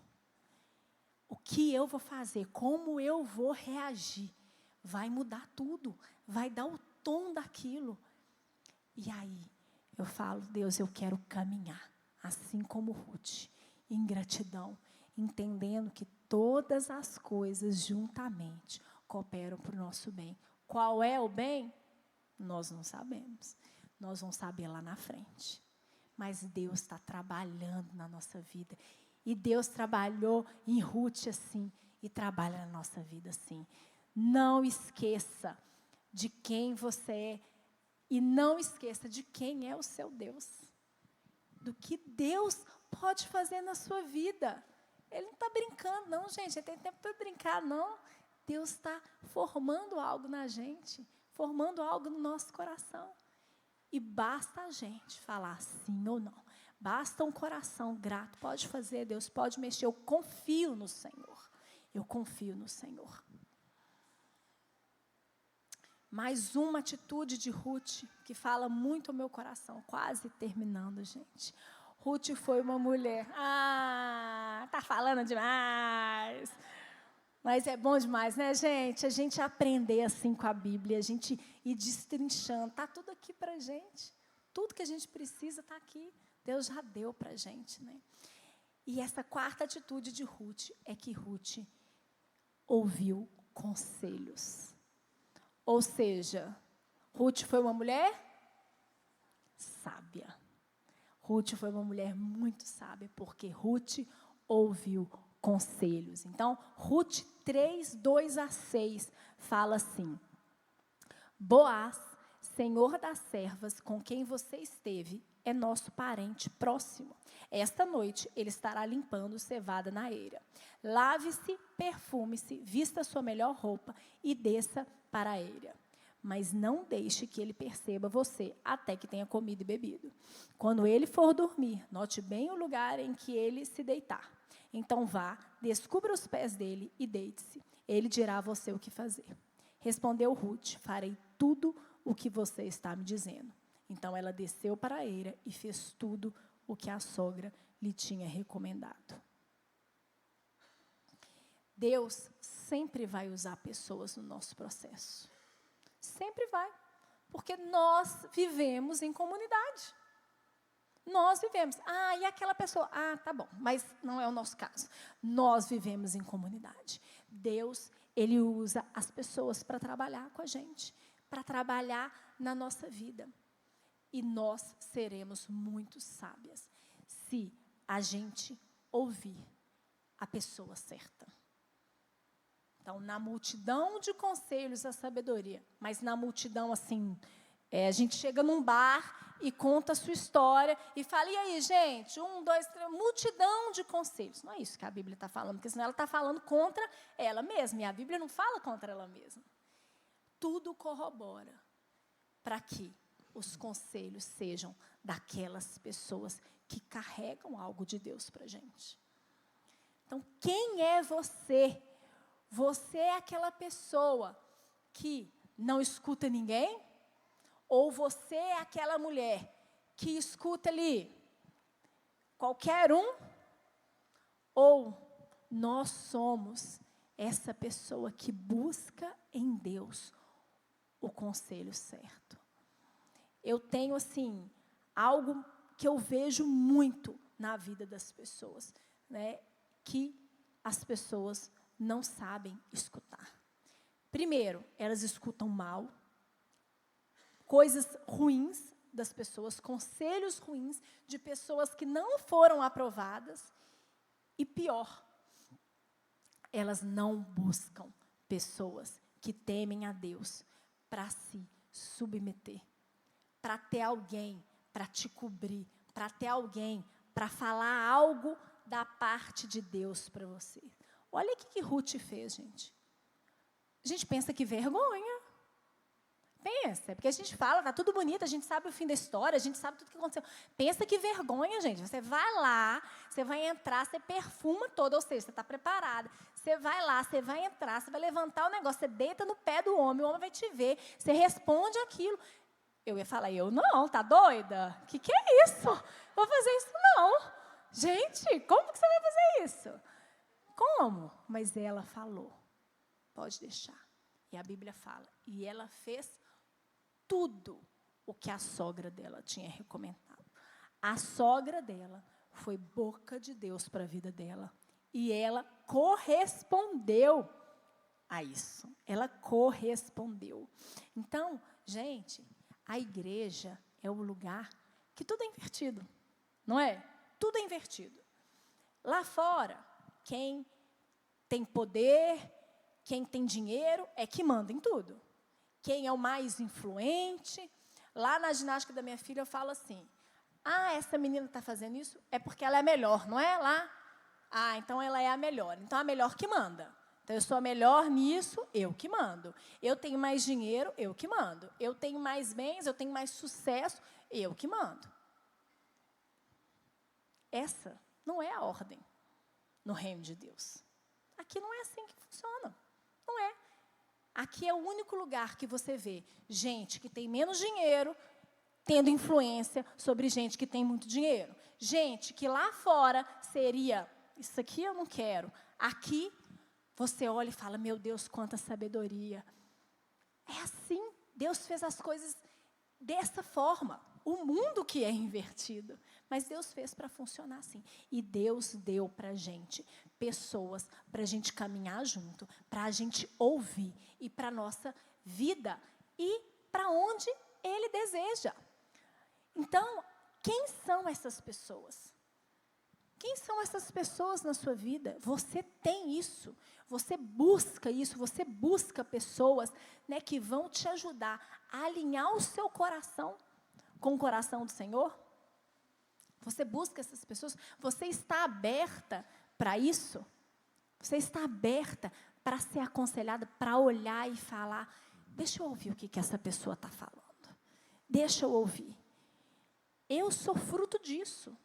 O que eu vou fazer, como eu vou reagir, vai mudar tudo, vai dar o tom daquilo. E aí, eu falo, Deus, eu quero caminhar, assim como Ruth, em gratidão, entendendo que todas as coisas juntamente cooperam para o nosso bem. Qual é o bem? Nós não sabemos. Nós vamos saber lá na frente. Mas Deus está trabalhando na nossa vida. E Deus trabalhou em Ruth assim, e trabalha na nossa vida assim. Não esqueça de quem você é, e não esqueça de quem é o seu Deus. Do que Deus pode fazer na sua vida. Ele não está brincando, não, gente. Ele tem tempo para brincar, não. Deus está formando algo na gente, formando algo no nosso coração. E basta a gente falar sim ou não. Basta um coração grato. Pode fazer, Deus pode mexer. Eu confio no Senhor. Eu confio no Senhor. Mais uma atitude de Ruth que fala muito ao meu coração. Quase terminando, gente. Ruth foi uma mulher. Tá falando demais. Mas é bom demais, né, gente? A gente aprender assim com a Bíblia, a gente ir destrinchando. Está tudo aqui para a gente. Tudo que a gente precisa está aqui. Deus já deu para a gente, né? E essa 4ª atitude de Ruth é que Ruth ouviu conselhos. Ou seja, Ruth foi uma mulher sábia. Ruth foi uma mulher muito sábia, porque Ruth ouviu conselhos. Então, Ruth 3, 2-6, fala assim, Boaz, senhor das servas com quem você esteve, é nosso parente próximo. Esta noite, ele estará limpando cevada na eira. Lave-se, perfume-se, vista sua melhor roupa e desça para a eira. Mas não deixe que ele perceba você até que tenha comido e bebido. Quando ele for dormir, note bem o lugar em que ele se deitar. Então vá, descubra os pés dele e deite-se. Ele dirá a você o que fazer. Respondeu Ruth, farei tudo o que você está me dizendo. Então, ela desceu para a eira e fez tudo o que a sogra lhe tinha recomendado. Deus sempre vai usar pessoas no nosso processo. Sempre vai. Porque nós vivemos em comunidade. Nós vivemos. Ah, e aquela pessoa? Ah, tá bom, mas não é o nosso caso. Nós vivemos em comunidade. Deus, Ele usa as pessoas para trabalhar com a gente, para trabalhar na nossa vida. E nós seremos muito sábias se a gente ouvir a pessoa certa. Então, na multidão de conselhos, a sabedoria. Mas na multidão, assim, a gente chega num bar e conta a sua história e fala, e aí, gente, 1, 2, 3, multidão de conselhos. Não é isso que a Bíblia está falando, porque senão ela está falando contra ela mesma. E a Bíblia não fala contra ela mesma. Tudo corrobora para que os conselhos sejam daquelas pessoas que carregam algo de Deus para a gente. Então, quem é você? Você é aquela pessoa que não escuta ninguém? Ou você é aquela mulher que escuta ali qualquer um? Ou nós somos essa pessoa que busca em Deus o conselho certo? Eu tenho, assim, algo que eu vejo muito na vida das pessoas, né? Que as pessoas não sabem escutar. Primeiro, elas escutam mal, coisas ruins das pessoas, conselhos ruins de pessoas que não foram aprovadas. E pior, elas não buscam pessoas que temem a Deus para se submeter, para ter alguém para te cobrir, para ter alguém para falar algo da parte de Deus para você. Olha o que Ruth fez, gente. A gente pensa que vergonha. Pensa, porque a gente fala, está tudo bonito, a gente sabe o fim da história, a gente sabe tudo o que aconteceu. Pensa que vergonha, gente. Você vai lá, você vai entrar, você perfuma toda, ou seja, você está preparada. Você vai lá, você vai entrar, você vai levantar o negócio, você deita no pé do homem, o homem vai te ver, você responde aquilo. Eu ia falar, eu não, tá doida? Que é isso? Vou fazer isso não. Gente, como que você vai fazer isso? Como? Mas ela falou, pode deixar. E a Bíblia fala, e ela fez tudo o que a sogra dela tinha recomendado. A sogra dela foi boca de Deus para a vida dela. E ela correspondeu a isso. Ela correspondeu. Então, gente, a igreja é o lugar que tudo é invertido, não é? Tudo é invertido. Lá fora, quem tem poder, quem tem dinheiro é que manda em tudo. Quem é o mais influente. Lá na ginástica da minha filha eu falo assim, essa menina está fazendo isso, é porque ela é melhor, não é? Lá, então ela é a melhor. Então a melhor que manda. Então eu sou a melhor nisso, eu que mando. Eu tenho mais dinheiro, eu que mando. Eu tenho mais bens, eu tenho mais sucesso, eu que mando. Essa não é a ordem no reino de Deus. Aqui não é assim que funciona. Não é. Aqui é o único lugar que você vê gente que tem menos dinheiro tendo influência sobre gente que tem muito dinheiro. Gente que lá fora seria, isso aqui eu não quero. Aqui você olha e fala, meu Deus, quanta sabedoria. É assim, Deus fez as coisas dessa forma. O mundo que é invertido. Mas Deus fez para funcionar assim. E Deus deu para a gente pessoas para a gente caminhar junto, para a gente ouvir e para a nossa vida e para onde Ele deseja. Então, quem são essas pessoas? Quem são essas pessoas na sua vida? Você tem isso, você busca pessoas, né, que vão te ajudar a alinhar o seu coração com o coração do Senhor? Você busca essas pessoas? Você está aberta para isso? Você está aberta para ser aconselhada, para olhar e falar, deixa eu ouvir o que essa pessoa está falando. Deixa eu ouvir. Eu sou fruto disso.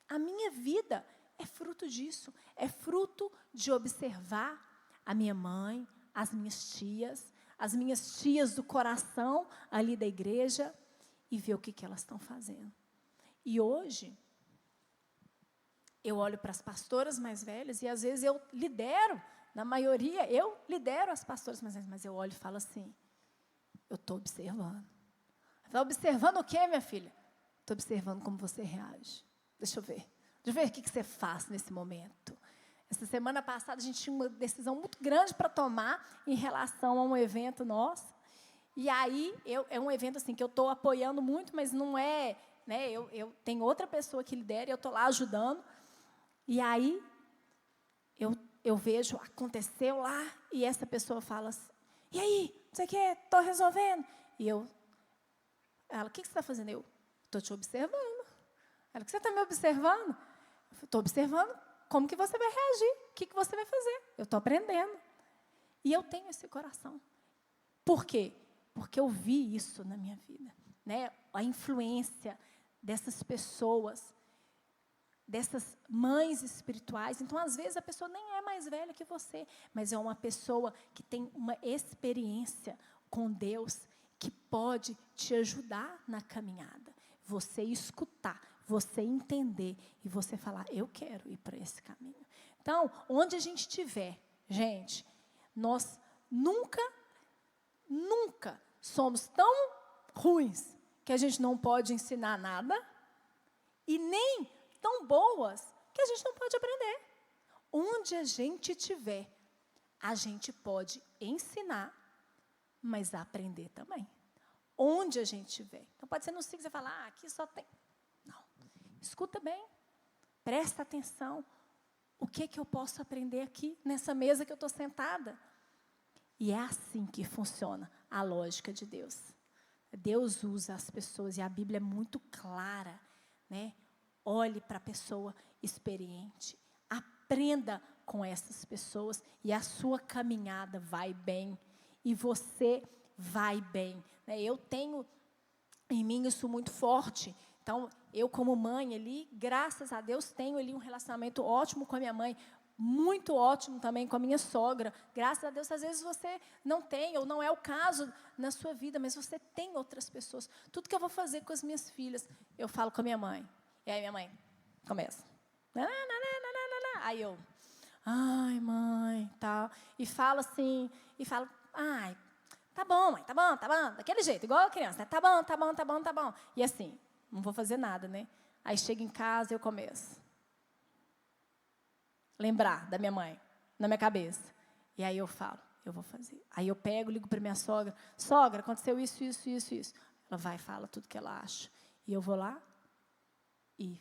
A minha vida é fruto disso. É fruto de observar a minha mãe, as minhas tias, as minhas tias do coração ali da igreja e ver o que elas estão fazendo. E hoje, eu olho para as pastoras mais velhas e às vezes eu lidero, na maioria, eu lidero as pastoras mais velhas, mas eu olho e falo assim, eu estou observando. Está observando o quê, minha filha? Estou observando como você reage. Deixa eu ver. Deixa eu ver o que você faz nesse momento. Essa semana passada, a gente tinha uma decisão muito grande para tomar em relação a um evento nosso. E aí, é um evento assim, que eu estou apoiando muito, mas não é... Né, eu tenho outra pessoa que lidera e eu estou lá ajudando. E aí, eu vejo, aconteceu lá, e essa pessoa fala assim, e aí, não sei o que, estou resolvendo. E ela, o que você está fazendo? Eu, estou te observando. Ela, o que você está me observando? Eu estou observando como que você vai reagir, o que você vai fazer. Eu estou aprendendo. E eu tenho esse coração. Por quê? Porque eu vi isso na minha vida. Né? A influência dessas pessoas, dessas mães espirituais. Então, às vezes, a pessoa nem é mais velha que você, mas é uma pessoa que tem uma experiência com Deus que pode te ajudar na caminhada. Você escutar, você entender e você falar, eu quero ir para esse caminho. Então, onde a gente estiver, gente, nós nunca somos tão ruins que a gente não pode ensinar nada e nem tão boas que a gente não pode aprender. Onde a gente estiver, a gente pode ensinar, mas aprender também. Onde a gente estiver. Então, pode ser no ciclo, você falar, aqui só tem... Não. Escuta bem. Presta atenção. O que eu posso aprender aqui, nessa mesa que eu estou sentada? E é assim que funciona a lógica de Deus. Deus usa as pessoas, e a Bíblia é muito clara, né? Olhe para a pessoa experiente. Aprenda com essas pessoas, e a sua caminhada vai bem. E você vai bem. Eu tenho em mim isso muito forte. Então, eu como mãe ali, graças a Deus, tenho ali um relacionamento ótimo com a minha mãe, muito ótimo também com a minha sogra. Graças a Deus, às vezes você não tem, ou não é o caso na sua vida, mas você tem outras pessoas. Tudo que eu vou fazer com as minhas filhas, eu falo com a minha mãe. E aí minha mãe começa. Aí eu, ai, mãe, tal. E falo assim, ai, tá bom, mãe, tá bom, daquele jeito, igual a criança, né? Tá bom. E assim, não vou fazer nada, né? Aí chego em casa e eu começo. Lembrar da minha mãe, na minha cabeça. E aí eu falo, eu vou fazer. Aí eu pego, ligo para minha sogra. Sogra, aconteceu isso. Ela vai e fala tudo que ela acha. E eu vou lá e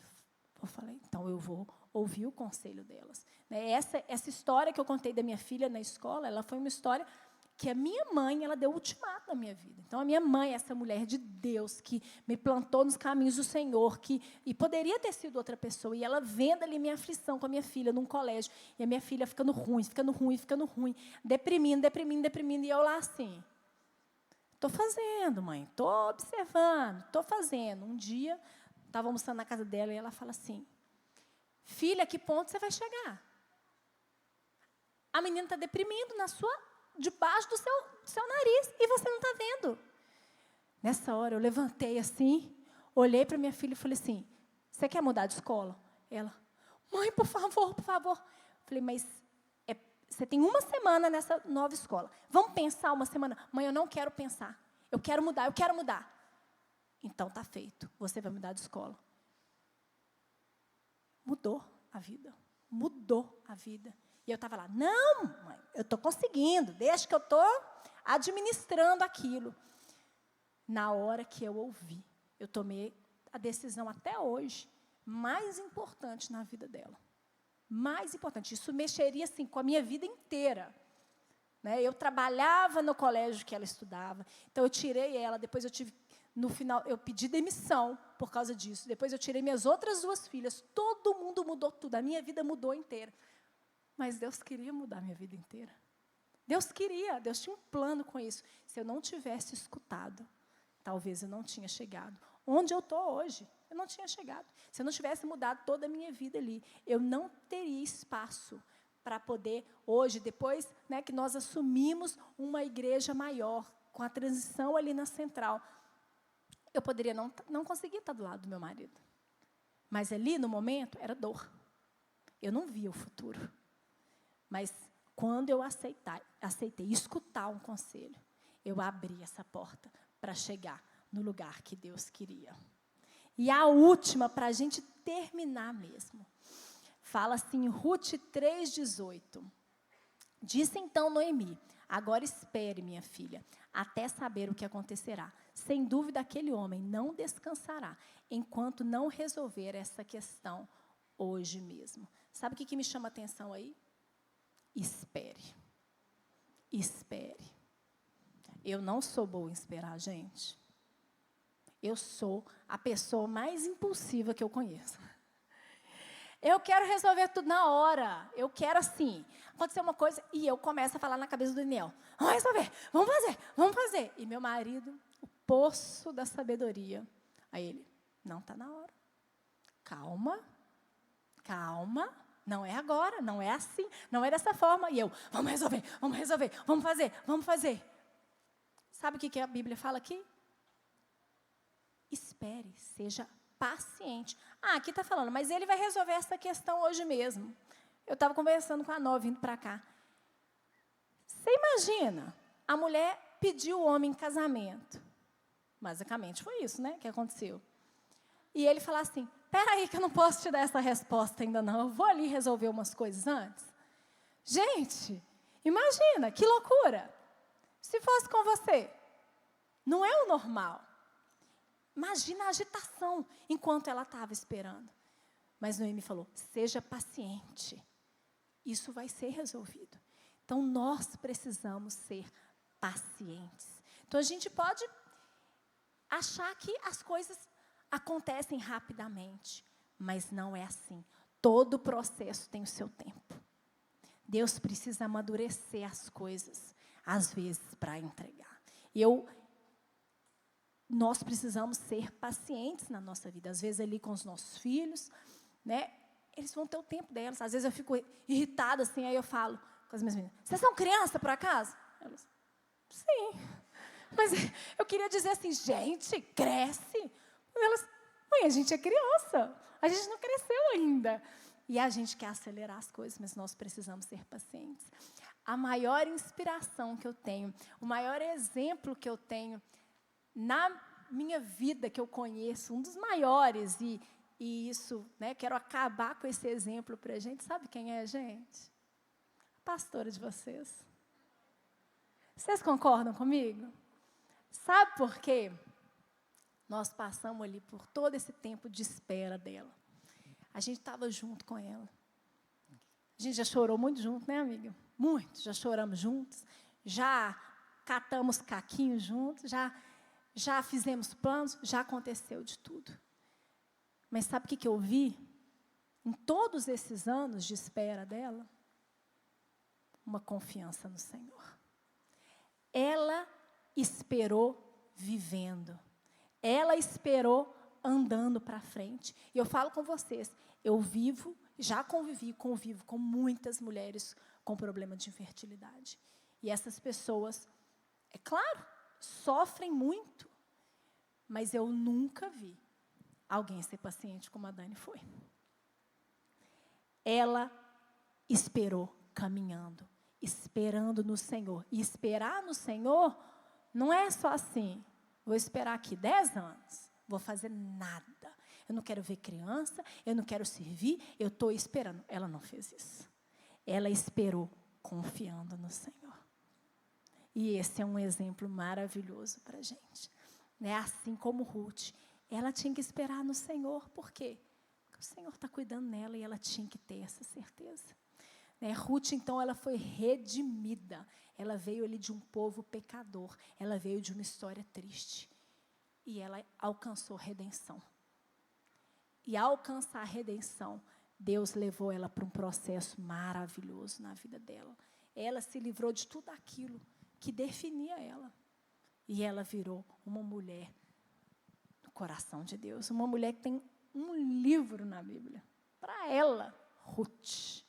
vou falar, então eu vou ouvir o conselho delas. Essa história que eu contei da minha filha na escola, ela foi uma história que a minha mãe, ela deu ultimato na minha vida. Então, a minha mãe, essa mulher de Deus, que me plantou nos caminhos do Senhor, e poderia ter sido outra pessoa, e ela vendo ali minha aflição com a minha filha num colégio, e a minha filha ficando ruim, deprimindo, e eu lá assim, estou fazendo, mãe, estou observando, estou fazendo. Um dia, estava almoçando na casa dela, e ela fala assim, filha, a que ponto você vai chegar? A menina está deprimindo debaixo do seu nariz, e você não está vendo. Nessa hora, eu levantei assim, olhei para minha filha e falei assim, você quer mudar de escola? Ela, mãe, por favor. Falei, mas você tem uma semana nessa nova escola. Vamos pensar uma semana? Mãe, eu não quero pensar. Eu quero mudar. Então, está feito. Você vai mudar de escola. Mudou a vida. E eu estava lá, não, mãe, eu estou conseguindo, desde que eu estou administrando aquilo. Na hora que eu ouvi, eu tomei a decisão até hoje mais importante na vida dela. Mais importante. Isso mexeria assim, com a minha vida inteira. Né? Eu trabalhava no colégio que ela estudava, então eu tirei ela, depois no final, eu pedi demissão por causa disso. Depois eu tirei minhas outras 2 filhas. Todo mundo mudou tudo, a minha vida mudou inteira. Mas Deus queria mudar a minha vida inteira. Deus tinha um plano com isso. Se eu não tivesse escutado, talvez eu não tinha chegado. Onde eu estou hoje, eu não tinha chegado. Se eu não tivesse mudado toda a minha vida ali, eu não teria espaço para poder, hoje, depois, né, que nós assumimos uma igreja maior, com a transição ali na central, eu poderia não conseguir estar do lado do meu marido. Mas ali, no momento, era dor. Eu não via o futuro. Mas quando eu aceitei escutar um conselho, eu abri essa porta para chegar no lugar que Deus queria. E a última, para a gente terminar mesmo, fala assim, Ruth 3,18. Disse então Noemi: agora espere, minha filha, até saber o que acontecerá. Sem dúvida, aquele homem não descansará enquanto não resolver essa questão hoje mesmo. Sabe o que me chama a atenção aí? Espere. Espere. Eu não sou boa em esperar, gente. Eu sou a pessoa mais impulsiva que eu conheço. Eu quero resolver tudo na hora. Eu quero assim. Acontecer uma coisa e eu começo a falar na cabeça do Daniel. Vamos resolver, vamos fazer, vamos fazer. E meu marido, o poço da sabedoria. Aí ele, não está na hora. Calma, calma. Não é agora, não é assim, não é dessa forma. E eu, vamos resolver, vamos fazer, vamos fazer. Sabe o que a Bíblia fala aqui? Espere, seja paciente. Ah, aqui está falando, mas ele vai resolver essa questão hoje mesmo. Eu estava conversando com a Nó, vindo para cá. Você imagina, a mulher pediu o homem em casamento. Basicamente foi isso, né, que aconteceu. E ele falou assim, espera aí que eu não posso te dar essa resposta ainda não, eu vou ali resolver umas coisas antes. Gente, imagina, que loucura. Se fosse com você, não é o normal. Imagina a agitação enquanto ela estava esperando. Mas Noemi falou, seja paciente. Isso vai ser resolvido. Então, nós precisamos ser pacientes. Então, a gente pode achar que as coisas acontecem rapidamente. Mas não é assim. Todo processo tem o seu tempo. Deus precisa amadurecer as coisas, às vezes, para entregar. Nós precisamos ser pacientes na nossa vida. Às vezes, ali com os nossos filhos, né? Eles vão ter o tempo delas. Às vezes, eu fico irritada, assim, aí eu falo com as minhas meninas, vocês são criança, por acaso? Elas, sim. Mas eu queria dizer assim, gente, cresce. Elas, mãe, a gente é criança. A gente não cresceu ainda. E a gente quer acelerar as coisas, mas nós precisamos ser pacientes. A maior inspiração que eu tenho, o maior exemplo que eu tenho na minha vida que eu conheço, um dos maiores, e isso, né, quero acabar com esse exemplo para a gente. Sabe quem é, gente? A pastora de vocês. Vocês concordam comigo? Sabe por quê? Nós passamos ali por todo esse tempo de espera dela. A gente estava junto com ela. A gente já chorou muito junto, né, amiga? Muito, já choramos juntos, já catamos caquinhos juntos, já fizemos planos, já aconteceu de tudo. Mas sabe o que eu vi? Em todos esses anos de espera dela, uma confiança no Senhor. Ela esperou vivendo. Ela esperou andando para frente. E eu falo com vocês, eu já convivo com muitas mulheres com problema de infertilidade. E essas pessoas, é claro, sofrem muito, mas eu nunca vi alguém ser paciente como a Dani foi. Ela esperou caminhando, esperando no Senhor. E esperar no Senhor não é só assim, vou esperar aqui 10 anos, vou fazer nada. Eu não quero ver criança, eu não quero servir, eu estou esperando. Ela não fez isso. Ela esperou confiando no Senhor. E esse é um exemplo maravilhoso para a gente. Né? Assim como Ruth, ela tinha que esperar no Senhor. Por quê? Porque o Senhor está cuidando dela e ela tinha que ter essa certeza. Né? Ruth, então, ela foi redimida. Ela veio ali de um povo pecador. Ela veio de uma história triste. E ela alcançou redenção. E ao alcançar a redenção, Deus levou ela para um processo maravilhoso na vida dela. Ela se livrou de tudo aquilo que definia ela. E ela virou uma mulher do coração de Deus. Uma mulher que tem um livro na Bíblia. Para ela, Ruth.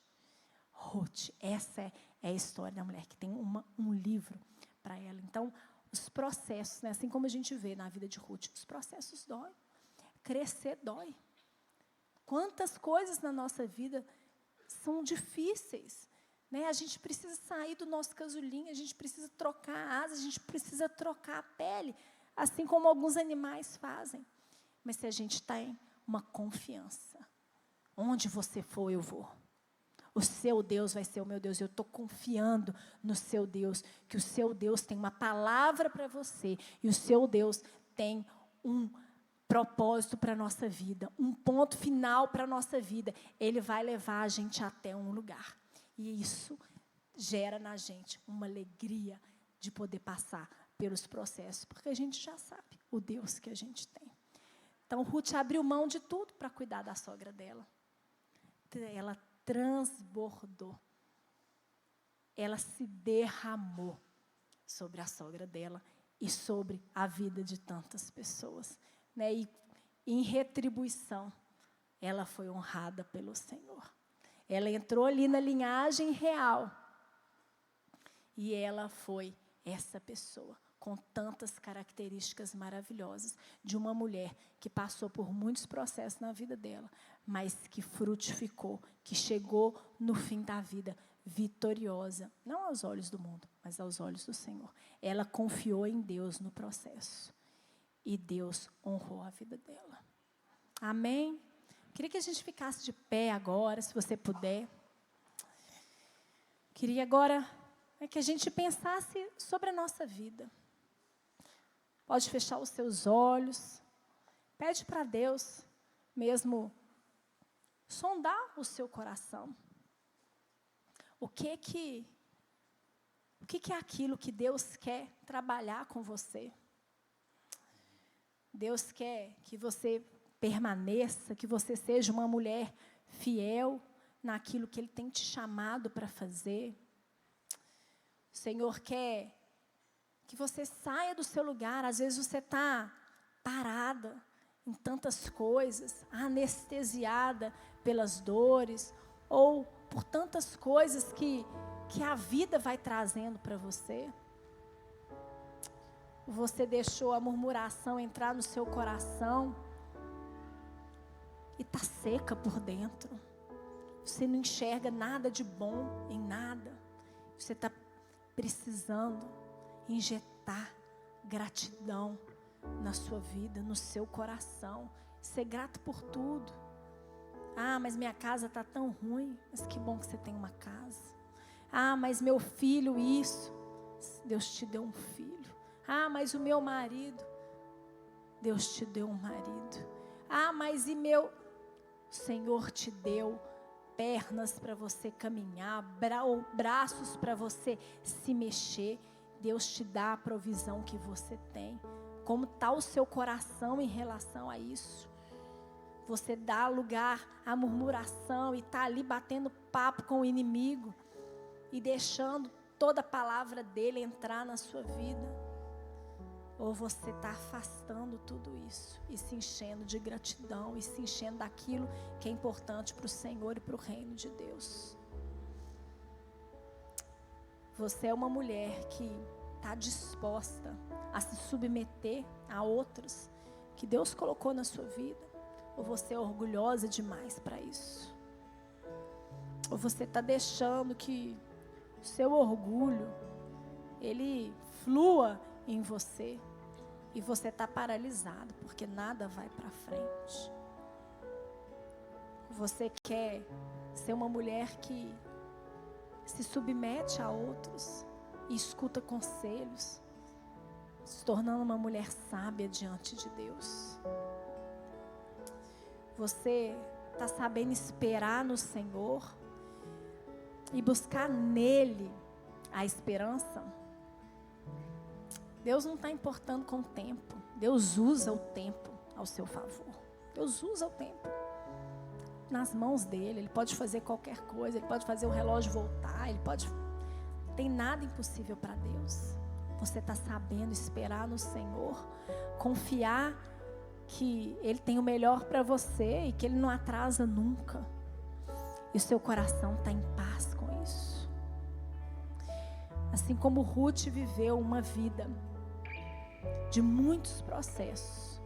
Ruth. Essa é a história da mulher que tem um livro para ela. Então, os processos, né, assim como a gente vê na vida de Ruth, os processos doem. Crescer dói. Quantas coisas na nossa vida são difíceis, né? A gente precisa sair do nosso casulinho, a gente precisa trocar a asa, a gente precisa trocar a pele, assim como alguns animais fazem. Mas se a gente tem uma confiança, onde você for, eu vou. O seu Deus vai ser o meu Deus. Eu estou confiando no seu Deus, que o seu Deus tem uma palavra para você, e o seu Deus tem um propósito para a nossa vida, um ponto final para a nossa vida. Ele vai levar a gente até um lugar. E isso gera na gente uma alegria de poder passar pelos processos, porque a gente já sabe o Deus que a gente tem. Então, Ruth abriu mão de tudo para cuidar da sogra dela. Ela transbordou. Ela se derramou sobre a sogra dela e sobre a vida de tantas pessoas. Né? E em retribuição, ela foi honrada pelo Senhor. Ela entrou ali na linhagem real. E ela foi essa pessoa, com tantas características maravilhosas, de uma mulher que passou por muitos processos na vida dela, mas que frutificou, que chegou no fim da vida vitoriosa, não aos olhos do mundo, mas aos olhos do Senhor. Ela confiou em Deus no processo. E Deus honrou a vida dela. Amém? Queria que a gente ficasse de pé agora, se você puder. Queria agora que a gente pensasse sobre a nossa vida. Pode fechar os seus olhos. Pede para Deus mesmo sondar o seu coração. O que é aquilo que Deus quer trabalhar com você? Deus quer que você permaneça, que você seja uma mulher fiel naquilo que Ele tem te chamado para fazer. O Senhor quer que você saia do seu lugar. Às vezes você está parada em tantas coisas, anestesiada pelas dores, ou por tantas coisas que a vida vai trazendo para você. Você deixou a murmuração entrar no seu coração e está seca por dentro. Você não enxerga nada de bom em nada. Você está precisando injetar gratidão na sua vida, no seu coração. Ser grato por tudo. Ah, mas minha casa está tão ruim. Mas que bom que você tem uma casa. Ah, mas meu filho isso. Deus te deu um filho. Ah, mas o meu marido. Deus te deu um marido. Ah, mas e meu... O Senhor te deu pernas para você caminhar, braços para você se mexer. Deus te dá a provisão que você tem. Como está o seu coração em relação a isso? Você dá lugar à murmuração e está ali batendo papo com o inimigo e deixando toda a palavra dele entrar na sua vida? Ou você está afastando tudo isso e se enchendo de gratidão e se enchendo daquilo que é importante para o Senhor e para o reino de Deus? Você é uma mulher que está disposta a se submeter a outros que Deus colocou na sua vida? Ou você é orgulhosa demais para isso? Ou você está deixando que o seu orgulho, ele flua em você e você está paralisado porque nada vai para frente? Você quer ser uma mulher que se submete a outros e escuta conselhos, se tornando uma mulher sábia diante de Deus? Você está sabendo esperar no Senhor e buscar nele a esperança? Deus não está importando com o tempo. Deus usa o tempo ao seu favor. Deus usa o tempo nas mãos dele. Ele pode fazer qualquer coisa. Ele pode fazer o relógio voltar. Não tem nada impossível para Deus. Você está sabendo esperar no Senhor, confiar que Ele tem o melhor para você e que Ele não atrasa nunca. E o seu coração está em paz com isso. Assim como Ruth viveu uma vida de muitos processos,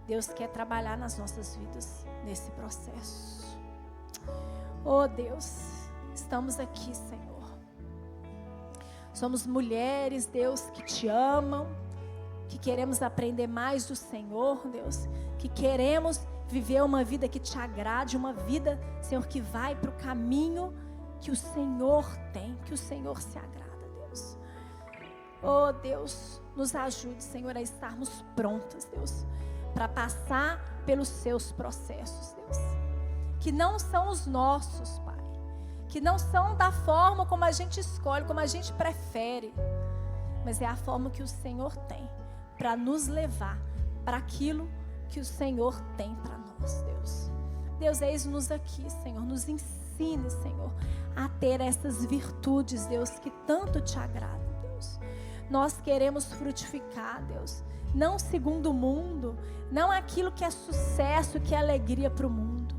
Deus quer trabalhar nas nossas vidas nesse processo. Oh Deus, estamos aqui, Senhor. Somos mulheres, Deus, que te amam, que queremos aprender mais do Senhor, Deus, que queremos viver uma vida que te agrade, uma vida, Senhor, que vai para o caminho que o Senhor tem, que o Senhor se agrada, Deus. Oh Deus, nos ajude, Senhor, a estarmos prontas, Deus, para passar pelos seus processos, Deus, que não são os nossos, Pai, que não são da forma como a gente escolhe, como a gente prefere, mas é a forma que o Senhor tem para nos levar para aquilo que o Senhor tem para nós, Deus. Deus, eis-nos aqui, Senhor, nos ensine, Senhor, a ter essas virtudes, Deus, que tanto te agradam, Deus. Nós queremos frutificar, Deus, não segundo o mundo, não aquilo que é sucesso, que é alegria para o mundo,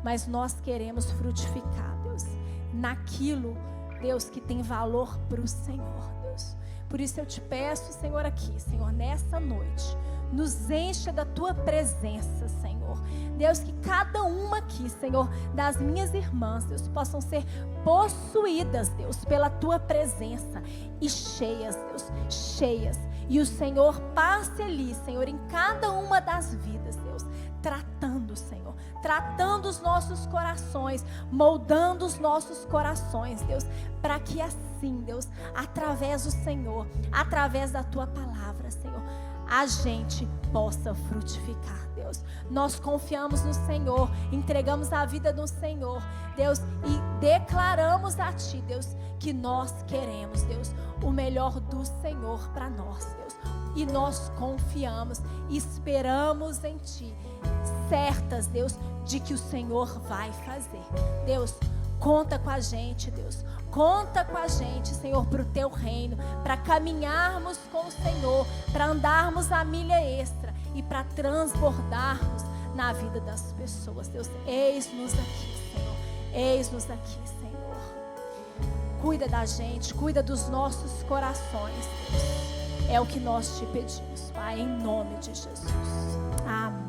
mas nós queremos frutificar, Deus, naquilo, Deus, que tem valor para o Senhor, Deus. Por isso eu te peço, Senhor, aqui, Senhor, nessa noite, nos encha da tua presença, Senhor. Deus, que cada uma aqui, Senhor, das minhas irmãs, Deus, possam ser possuídas, Deus, pela tua presença e cheias, Deus, cheias. E o Senhor passe ali, Senhor, em cada uma das vidas, Deus, tratando, Senhor, tratando os nossos corações, moldando os nossos corações, Deus, para que assim, Deus, através do Senhor, através da tua palavra, Senhor, a gente possa frutificar, Deus. Nós confiamos no Senhor, entregamos a vida no Senhor, Deus, e declaramos a Ti, Deus, que nós queremos, Deus, o melhor do Senhor para nós, Deus. E nós confiamos, esperamos em Ti, certas, Deus, de que o Senhor vai fazer. Deus, conta com a gente, Deus. Conta com a gente, Senhor, para o Teu reino, para caminharmos com o Senhor, para andarmos a milha extra e para transbordarmos na vida das pessoas. Deus, eis-nos aqui, Senhor. Eis-nos aqui, Senhor. Cuida da gente, cuida dos nossos corações, Deus. É o que nós te pedimos, Pai, em nome de Jesus. Amém.